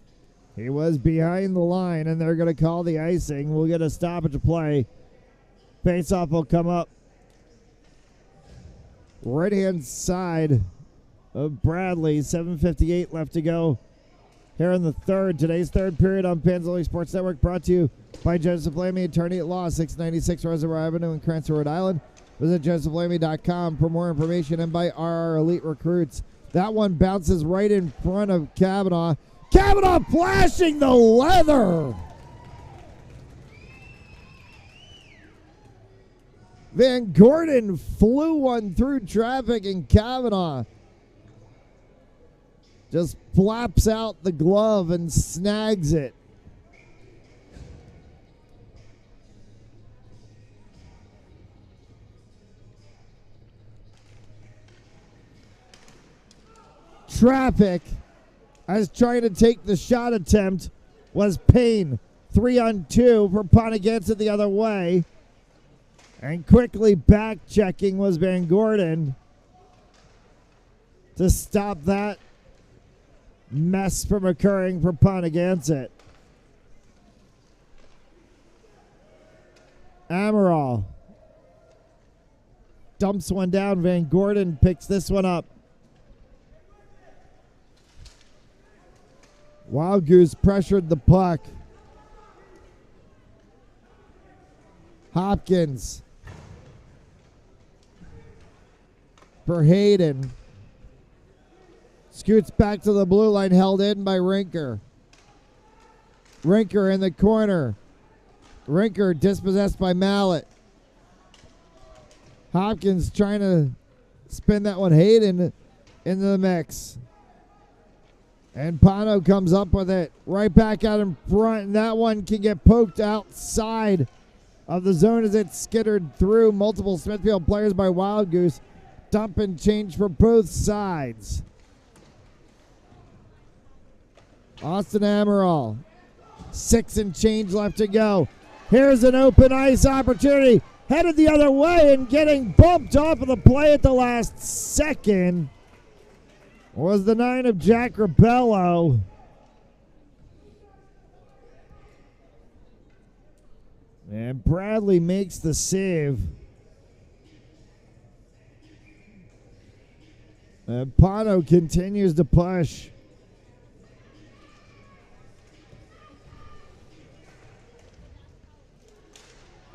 He was behind the line, and they're going to call the icing. We'll get a stoppage of play. Face-off will come up. Right-hand side of Bradley. 7:58 left to go here in the third. Today's third period on Panzoli Sports Network, brought to you by Joseph Lamy, attorney at law, 696 Reservoir Avenue in Cranston, Rhode Island. Visit josephlamy.com for more information, and by RR Elite Recruits. That one bounces right in front of Kavanaugh. Kavanaugh flashing the leather. Van Gordon flew one through traffic, and Kavanaugh just flaps out the glove and snags it. Traffic, as trying to take the shot attempt, was Payne. 3-on-2 for Ponaganset the other way. And quickly back checking was Van Gordon to stop that mess from occurring for Ponaganset. Amaral dumps one down. Van Gordon picks this one up. Wild Goose pressured the puck. Hopkins for Hayden. Scoots back to the blue line, held in by Rinker. Rinker in the corner. Rinker dispossessed by Mallet. Hopkins trying to spin that one. Hayden into the mix. And Pano comes up with it right back out in front, and that one can get poked outside of the zone as it's skittered through multiple Smithfield players by Wild Goose. Dump and change for both sides. Austin Amaral, 6 and change left to go. Here's an open ice opportunity. Headed the other way and getting bumped off of the play at the last second was the 9 of Jack Rabello. And Bradley makes the save. And Pano continues to push.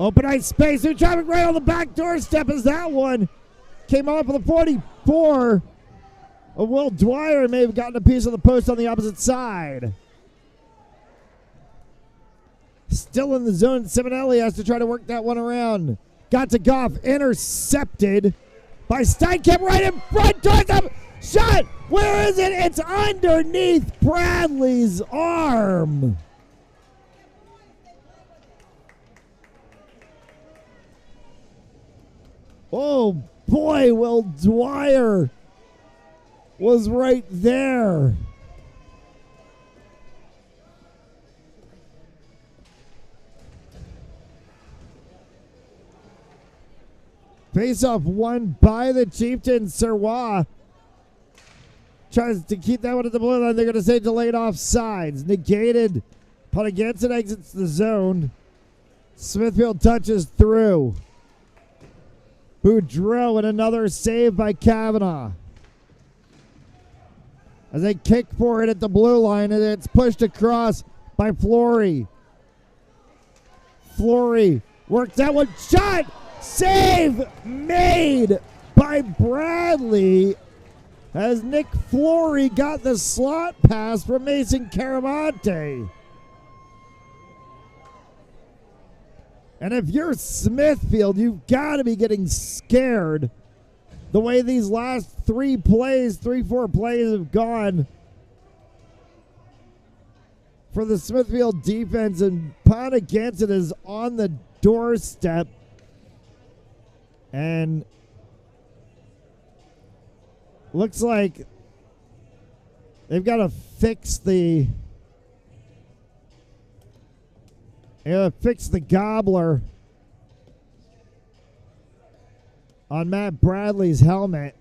Open ice space. Through traffic right on the back doorstep as that one came off of the 44. Will Dwyer may have gotten a piece of the post on the opposite side. Still in the zone. Simonelli has to try to work that one around. Got to Goff. Intercepted by Steinkamp right in front. Towards him. Shot. Where is it? It's underneath Bradley's arm. Oh boy, Will Dwyer was right there. Face-off won by the Chieftain. Serwa tries to keep that one at the blue line. They're going to say delayed offsides. Negated. Ponaganset exits the zone. Smithfield touches through. Boudreau and another save by Kavanaugh. As they kick for it at the blue line, and it's pushed across by Flory. Flory works that one. Shot! Save made by Bradley as Nick Flory got the slot pass from Mason Caramonte. And if you're Smithfield, you've got to be getting scared the way these last 4 plays have gone for the Smithfield defense. And Ponaganset is on the doorstep. And looks like they've got to fix the gobbler on Matt Bradley's helmet.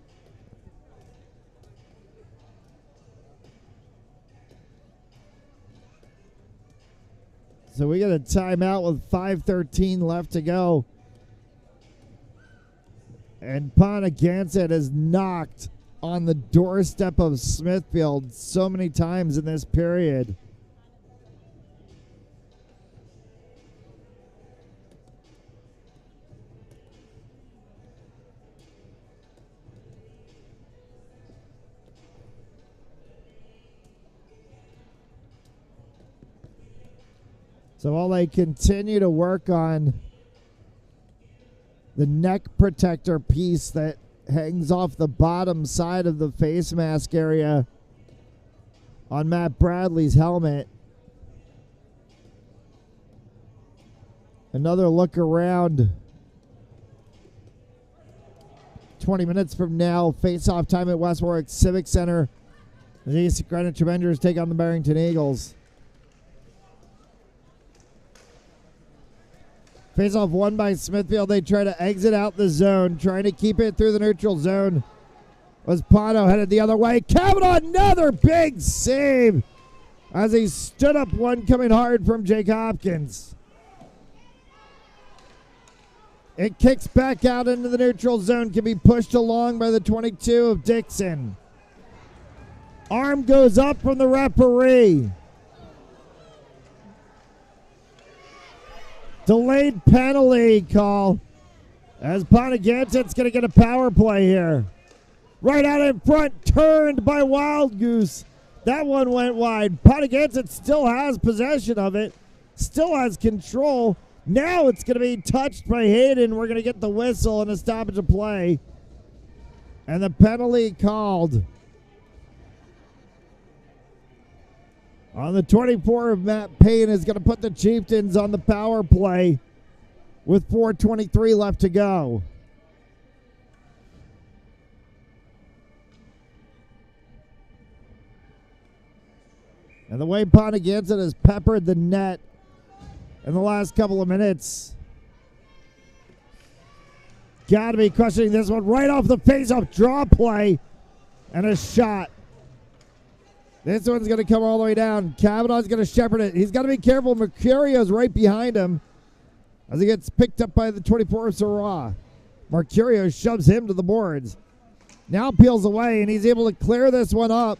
So we get a timeout with 5:13 left to go. And Ponaganset is knocked on the doorstep of Smithfield so many times in this period. So while they continue to work on the neck protector piece that hangs off the bottom side of the face mask area on Matt Bradley's helmet, another look around. 20 minutes from now, face-off time at West Warwick Civic Center. The East Greenwich Avengers take on the Barrington Eagles. Face-off won by Smithfield. They try to exit out the zone, trying to keep it through the neutral zone. Was Pano headed the other way. Kavanaugh, another big save as he stood up one coming hard from Jake Hopkins. It kicks back out into the neutral zone, can be pushed along by the 22 of Dixon. Arm goes up from the referee. Delayed penalty call as Ponaganset's going to get a power play here. Right out in front, turned by Wild Goose. That one went wide. Ponaganset still has possession of it, still has control. Now it's going to be touched by Hayden. We're going to get the whistle and a stoppage of play. And the penalty called on the 24 of Matt Payne is going to put the Chieftains on the power play with 4:23 left to go. And the way Ponaganset has peppered the net in the last couple of minutes, got to be questioning this one. Right off the face-off, draw play and a shot. This one's going to come all the way down. Kavanaugh's going to shepherd it. He's got to be careful. Mercurio's right behind him as he gets picked up by the 24 of Syrah. Mercurio shoves him to the boards. Now peels away, and he's able to clear this one up.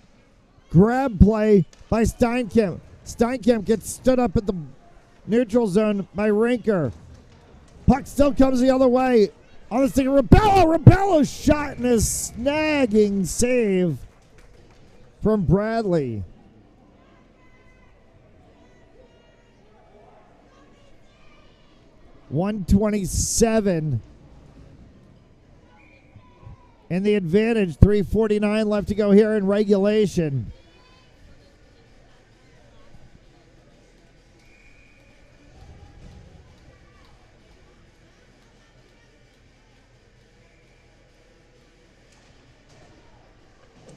Grab play by Steinkamp. Steinkamp gets stood up at the neutral zone by Rinker. Puck still comes the other way. On the stick of Rebello. Rebello shot and a snagging save from Bradley. .127 in the advantage. 3:49 left to go here in regulation.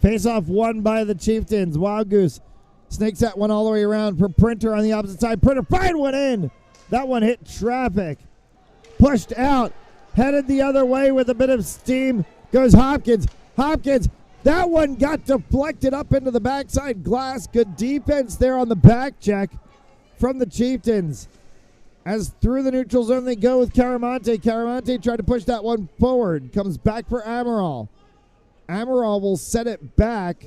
Face-off won by the Chieftains. Wild Goose snakes that one all the way around for Printer on the opposite side. Printer fired one in. That one hit traffic. Pushed out. Headed the other way with a bit of steam. Goes Hopkins. Hopkins. That one got deflected up into the backside glass. Good defense there on the back check from the Chieftains. As through the neutral zone they go with Caramonte. Caramonte tried to push that one forward. Comes back for Amaral. Amaral will set it back.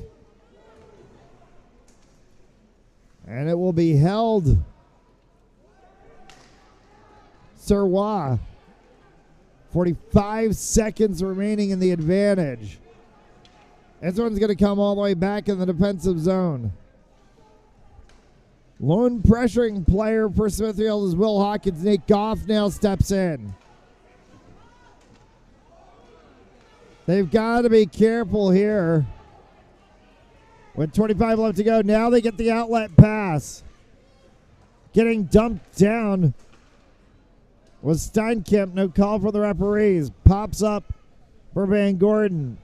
And it will be held. Sirwa. 45 seconds remaining in the advantage. This one's going to come all the way back in the defensive zone. Lone pressuring player for Smithfield is Will Hawkins. Nate Goff now steps in. They've got to be careful here. With 25 left to go, now they get the outlet pass. Getting dumped down was Steinkamp. No call for the referees. Pops up for Van Gordon.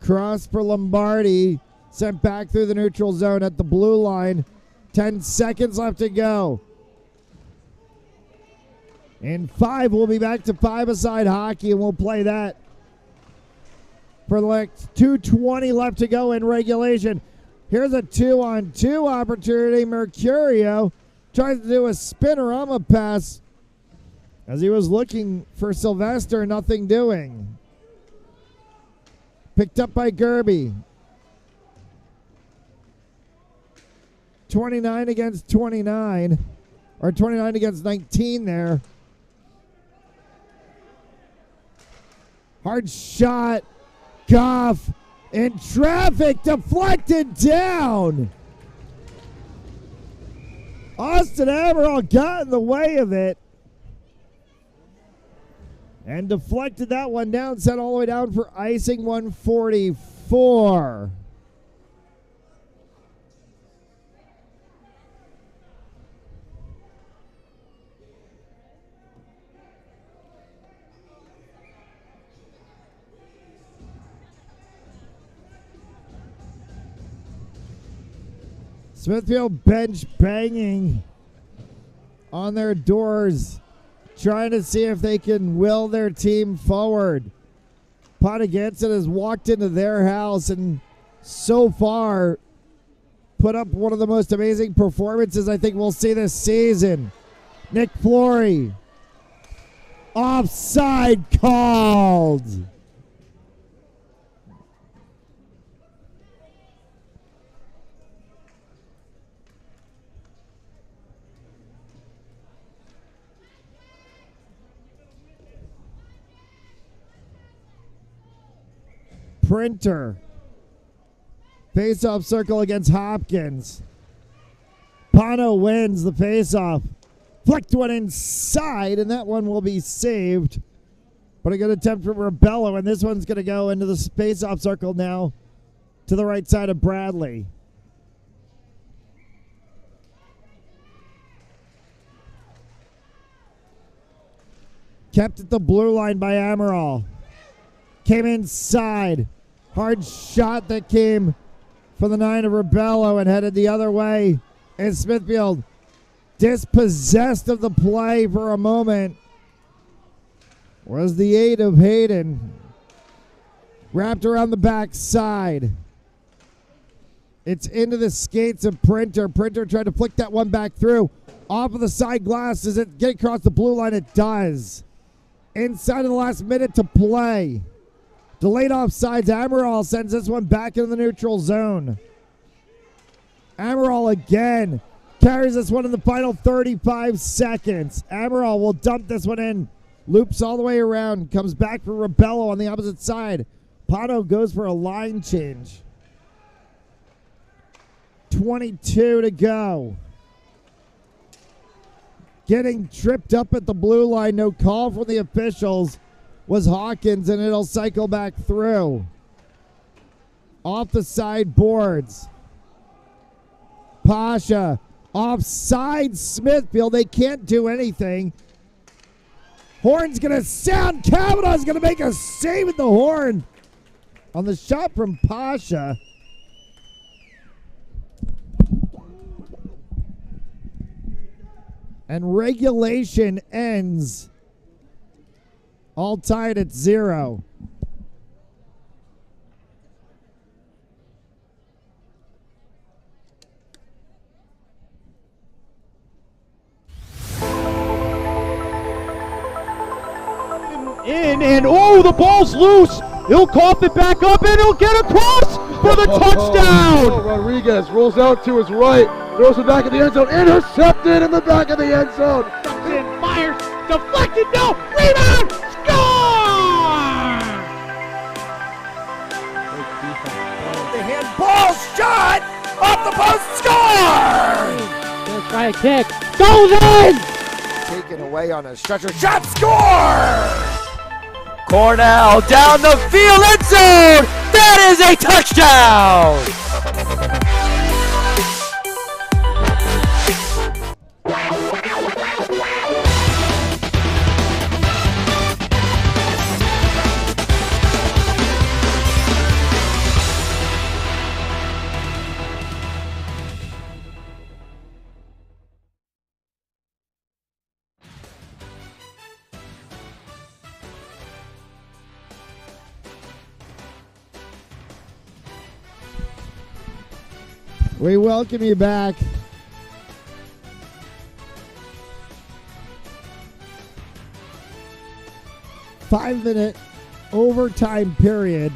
Cross for Lombardi. Sent back through the neutral zone at the blue line. 10 seconds left to go. In 5, we'll be back to 5-a-side hockey, and we'll play that for the next 2:20 left to go in regulation. Here's a 2-on-2 opportunity. Mercurio Tries to do a spinorama pass as he was looking for Sylvester, nothing doing. Picked up by Gerby. 29 against 29, or 29 against 19 there. Hard shot. Goff in traffic, deflected down. Austin Amaral got in the way of it and deflected that one down, sent all the way down for icing 144. Smithfield bench banging on their doors, trying to see if they can will their team forward. Ponaganset has walked into their house and so far put up one of the most amazing performances I think we'll see this season. Nick Flory. Offside called. Printer. Face-off circle against Hopkins. Pono wins the face-off. Flicked one inside, and that one will be saved. But a good attempt from Rebello, and this one's going to go into the face-off circle now to the right side of Bradley. Kept at the blue line by Amaral. Came inside. Hard shot that came from the 9 of Rebello and headed the other way. And Smithfield dispossessed of the play for a moment. Was the 8 of Hayden. Wrapped around the backside. It's into the skates of Printer. Printer tried to flick that one back through. Off of the side glass. Does it get across the blue line? It does. Inside of the last minute to play. Delayed offsides. Amaral sends this one back into the neutral zone. Amaral again carries this one in the final 35 seconds. Amaral will dump this one in. Loops all the way around. Comes back for Rebello on the opposite side. Pato goes for a line change. 22 to go. Getting tripped up at the blue line. No call from the officials. Was Hawkins, and it'll cycle back through. Off the side boards. Pasha. Offside Smithfield. They can't do anything. Horn's going to sound. Kavanaugh's going to make a save at the horn on the shot from Pasha. And regulation ends. All tied at 0. In and oh, the ball's loose. He'll cough it back up and he'll get across for the touchdown. Rodriguez rolls out to his right, throws it back in the end zone, intercepted in the back of the end zone. Comes in, fires, deflected, no, rebound, score! The handball shot off the post, score! Gonna try a kick, goes in! Taken away on a stretcher, shot, score! Cornell down the field, end zone! That is a touchdown! We welcome you back 5-minute overtime period.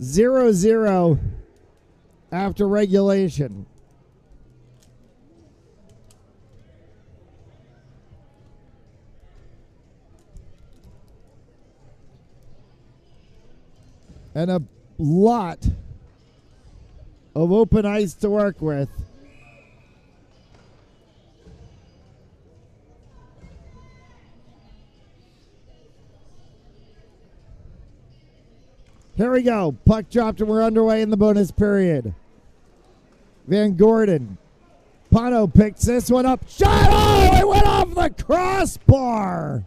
Zero zero after regulation. And a lot of open ice to work with. Here we go. Puck dropped and we're underway in the bonus period. Van Gordon. Pono picks this one up. Shot! Oh, it went off the crossbar.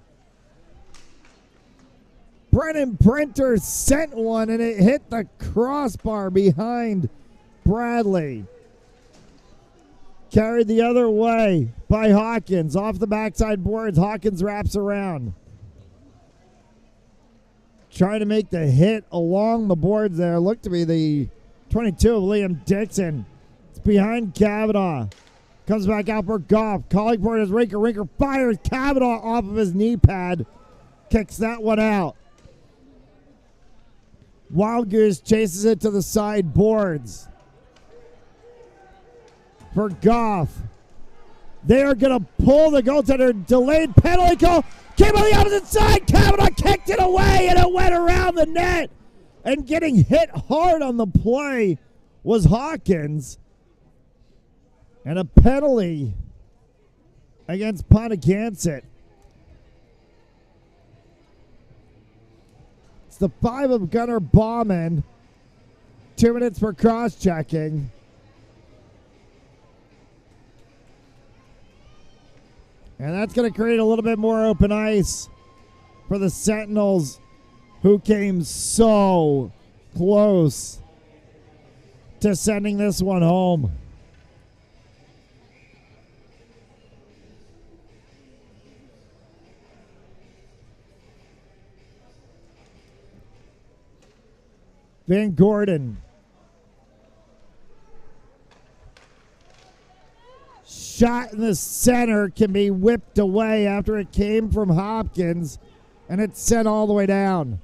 Brennan Printer sent one and it hit the crossbar behind Bradley. Carried the other way by Hawkins. Off the backside boards, Hawkins wraps around. Trying to make the hit along the boards there. Looked to be the 22 of Liam Dixon. It's behind Kavanaugh. Comes back out for Goff. Calling for it as Rinker. Rinker fires Kavanaugh off of his knee pad. Kicks that one out. Wild Goose chases it to the side boards. For Goff. They are going to pull the goaltender. Delayed penalty call. Came on the opposite side. Kavanaugh kicked it away and it went around the net. And getting hit hard on the play was Hawkins. And a penalty against Ponaganset. It's the 5 of Gunnar Bauman. 2 minutes for cross-checking. And that's going to create a little bit more open ice for the Sentinels, who came so close to sending this one home. Van Gordon. Shot in the center can be whipped away after it came from Hopkins, and it's sent all the way down.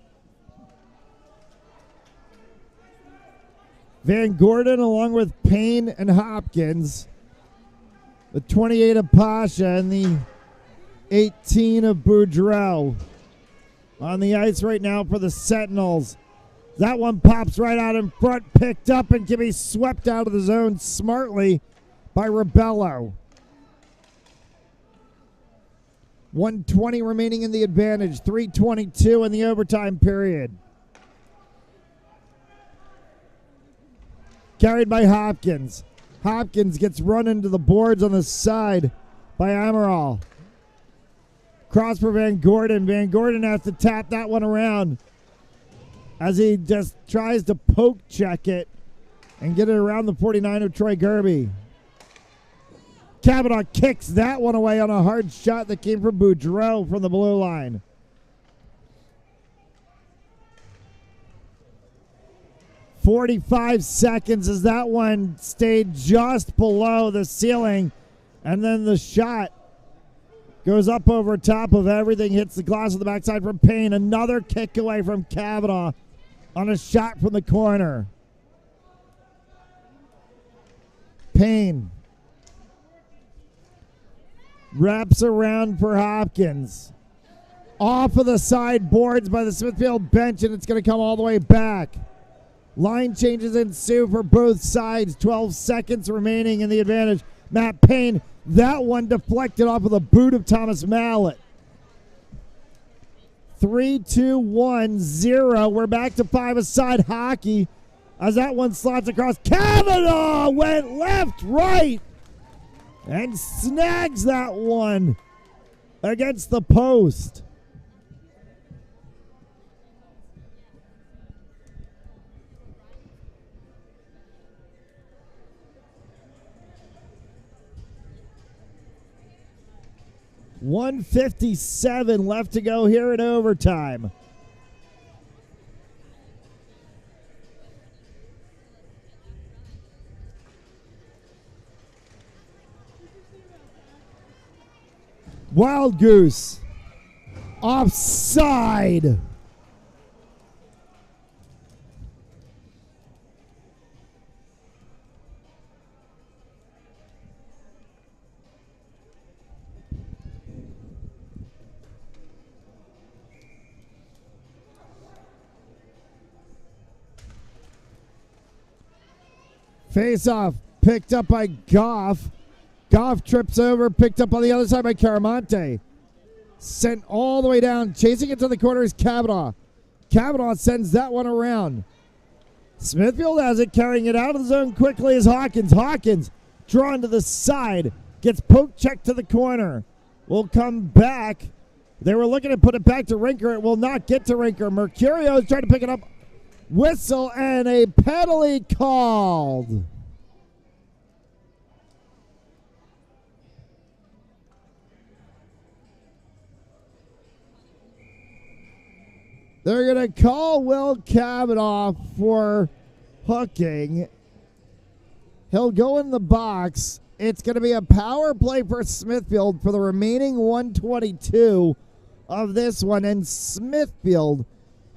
Van Gordon along with Payne and Hopkins. The 28 of Pasha and the 18 of Boudreau on the ice right now for the Sentinels. That one pops right out in front, picked up, and can be swept out of the zone smartly by Rebello. 1:20 remaining in the advantage. 3:22 in the overtime period. Carried by Hopkins. Hopkins gets run into the boards on the side by Amaral. Cross for Van Gordon. Van Gordon has to tap that one around as he just tries to poke check it and get it around the 49 of Troy Gerby. Kavanaugh kicks that one away on a hard shot that came from Boudreau from the blue line. .45 seconds as that one stayed just below the ceiling, and then the shot goes up over top of everything, hits the glass on the backside from Payne. Another kick away from Kavanaugh on a shot from the corner. Payne wraps around for Hopkins. Off of the side boards by the Smithfield bench, and it's going to come all the way back. Line changes ensue for both sides. 12 seconds remaining in the advantage. Matt Payne, that one deflected off of the boot of Thomas Mallet. 3-2-1-0. We're back to 5-a-side hockey as that one slots across. Kavanaugh went left, right, and snags that one against the post. .157 left to go here in overtime. Wild Goose. Offside. Face off, picked up by Goff. Goff trips over, picked up on the other side by Caramonte. Sent all the way down, chasing it to the corner is Kavanaugh. Kavanaugh sends that one around. Smithfield has it, carrying it out of the zone quickly is Hawkins. Hawkins drawn to the side, gets poke checked to the corner. Will come back. They were looking to put it back to Rinker. It will not get to Rinker. Mercurio is trying to pick it up. Whistle and a penalty called. They're going to call Will Kavanaugh for hooking. He'll go in the box. It's going to be a power play for Smithfield for the remaining 122 of this one, and Smithfield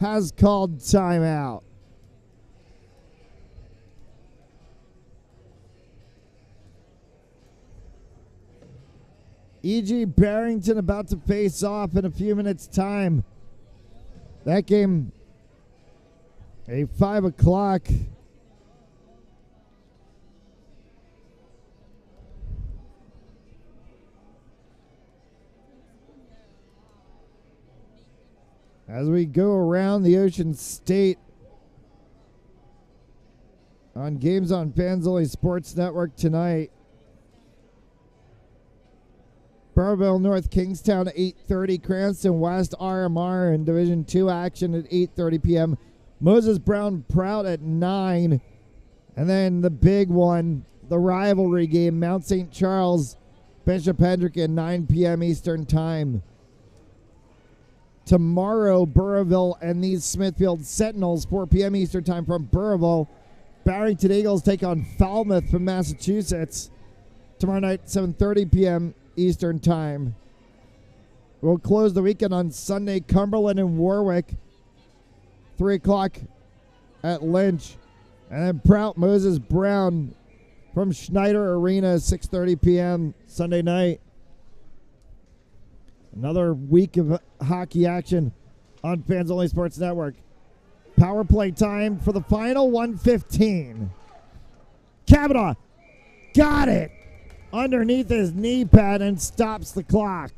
has called timeout. E.G. Barrington about to face off in a few minutes' time. That game, a 5 o'clock. As we go around the Ocean State on Games on Fans Only Sports Network tonight. Burrillville North Kingstown at 8:30. Cranston West RMR in Division 2 action at 8:30 p.m. Moses Brown Prout at 9. And then the big one, the rivalry game, Mount St. Charles, Bishop Hendrick at 9 p.m. Eastern Time. Tomorrow, Burrillville and these Smithfield Sentinels, 4 p.m. Eastern Time from Burrillville. Barrington Eagles take on Falmouth from Massachusetts. Tomorrow night, 7:30 p.m. Eastern Time. We'll close the weekend on Sunday, Cumberland and Warwick, 3 o'clock at Lynch. And then Prout Moses Brown from Schneider Arena, 6:30 p.m. Sunday night. Another week of hockey action on Fans Only Sports Network. Power play time for the final 1:15. Kavanaugh got it underneath his knee pad and stops the clock.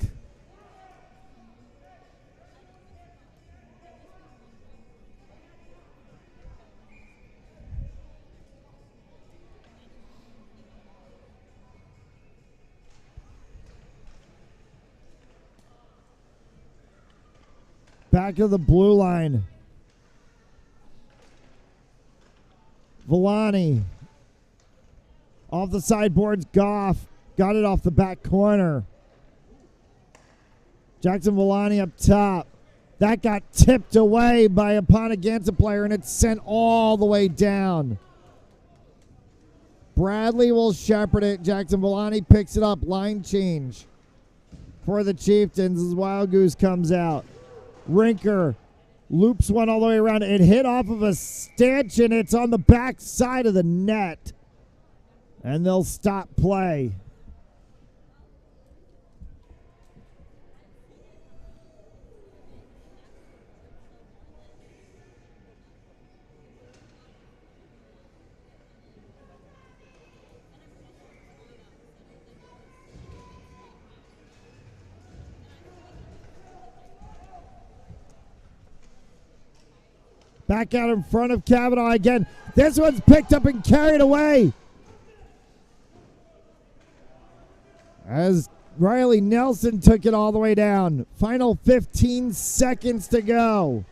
Back of the blue line. Villani. Off the sideboards, Goff. Got it off the back corner. Jackson Villani up top. That got tipped away by a Ponaganset player, and it's sent all the way down. Bradley will shepherd it. Jackson Villani picks it up. Line change for the Chieftains as Wild Goose comes out. Rinker loops one all the way around. It hit off of a stanchion. It's on the back side of the net. And they'll stop play. Back out in front of Kavanaugh again. This one's picked up and carried away. As Riley Nelson took it all the way down. Final 15 seconds to go.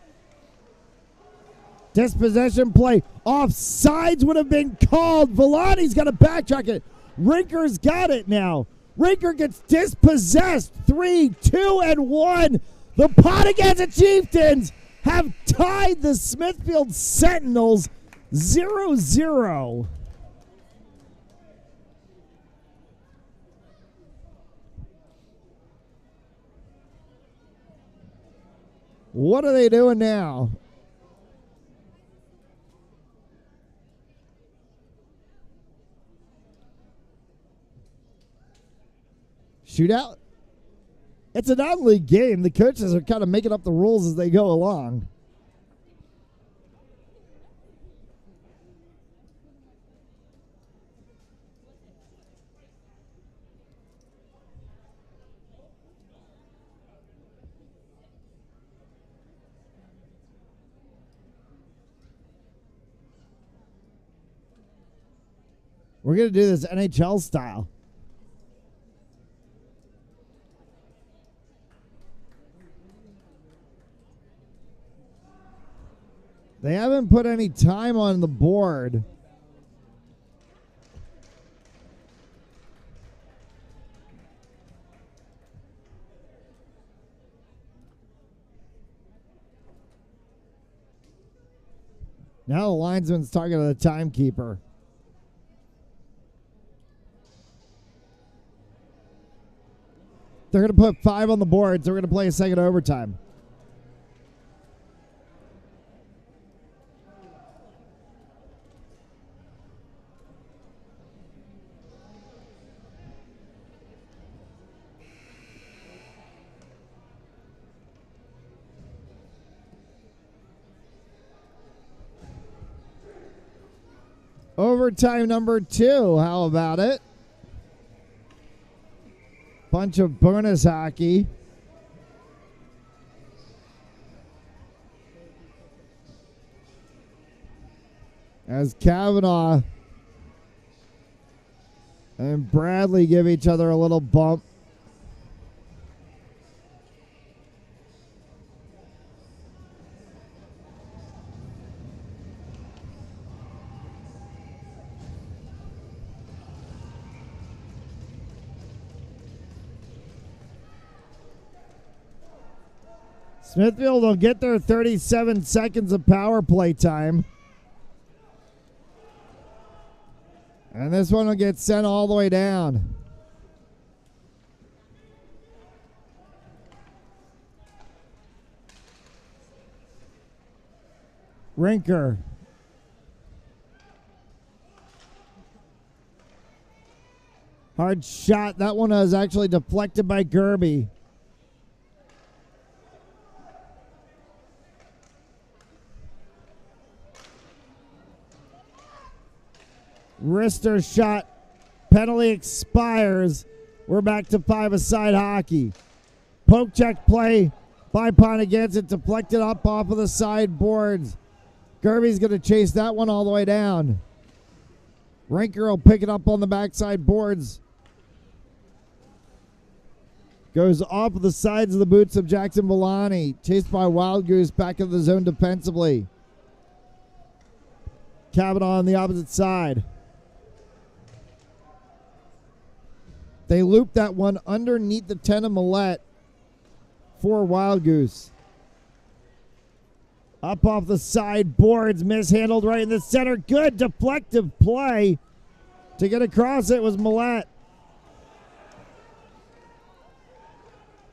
Dispossession play. Offsides would have been called. Villani's got to backtrack it. Rinker's got it now. Rinker gets dispossessed. 3, 2, and 1. The Ponaganset Chieftains have tied the Smithfield Sentinels 0-0. What are they doing now? Shootout? It's a non-league game. The coaches are kind of making up the rules as they go along. We're going to do this NHL style. They haven't put any time on the board. Now the linesman's talking to the timekeeper. They're going to put 5 on the board, so we're going to play a second overtime. Overtime number 2. How about it? Bunch of bonus hockey. As Kavanaugh and Bradley give each other a little bump. Smithfield will get their 37 seconds of power play time. And this one will get sent all the way down. Rinker. Hard shot. That one was actually deflected by Gerby. Wrister shot. Penalty expires. We're back to 5-a-side hockey. Poke check play by Ponaganset. Deflected up off of the sideboards. Gerby's going to chase that one all the way down. Rinker will pick it up on the backside boards. Goes off of the sides of the boots of Jackson Villani. Chased by Wild Goose back in the zone defensively. Kavanaugh on the opposite side. They loop that one underneath the 10 of Millette for Wild Goose. Up off the side boards, mishandled right in the center. Good deflective play to get across it was Millette.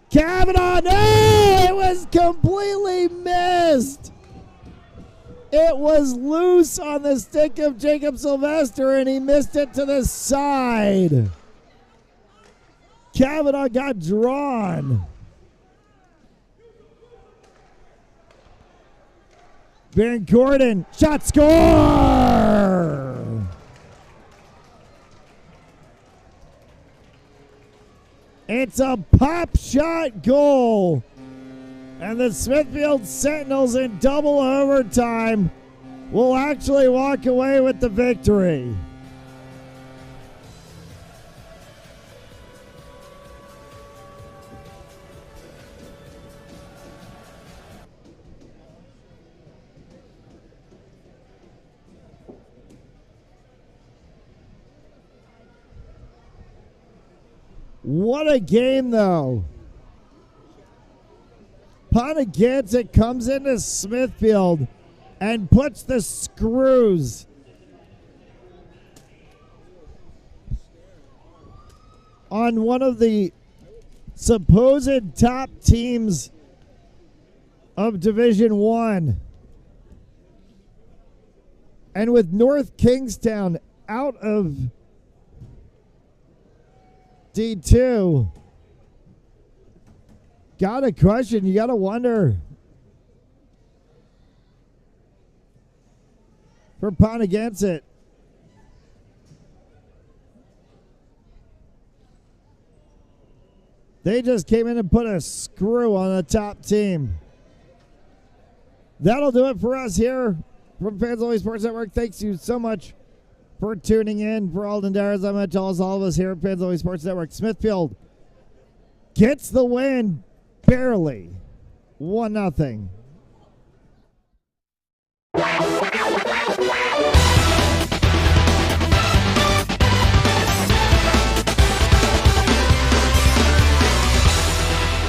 Kavanaugh, no! It was completely missed. It was loose on the stick of Jacob Sylvester, and he missed it to the side. Kavanaugh got drawn. Van Gordon, shot, score! It's a pop shot goal. And the Smithfield Sentinels in double overtime will actually walk away with the victory. What a game, though. Ponaganset comes into Smithfield and puts the screws on one of the supposed top teams of Division 1. And with North Kingstown out of D2, got a question. You got to wonder for Ponaganset. They just came in and put a screw on the top team. That'll do it for us here from Fans Only Sports Network. Thanks you so much for tuning in. For Alden Dars, I'm going to tell us all of us here at Fans Only Sports Network. Smithfield gets the win barely. 1-0.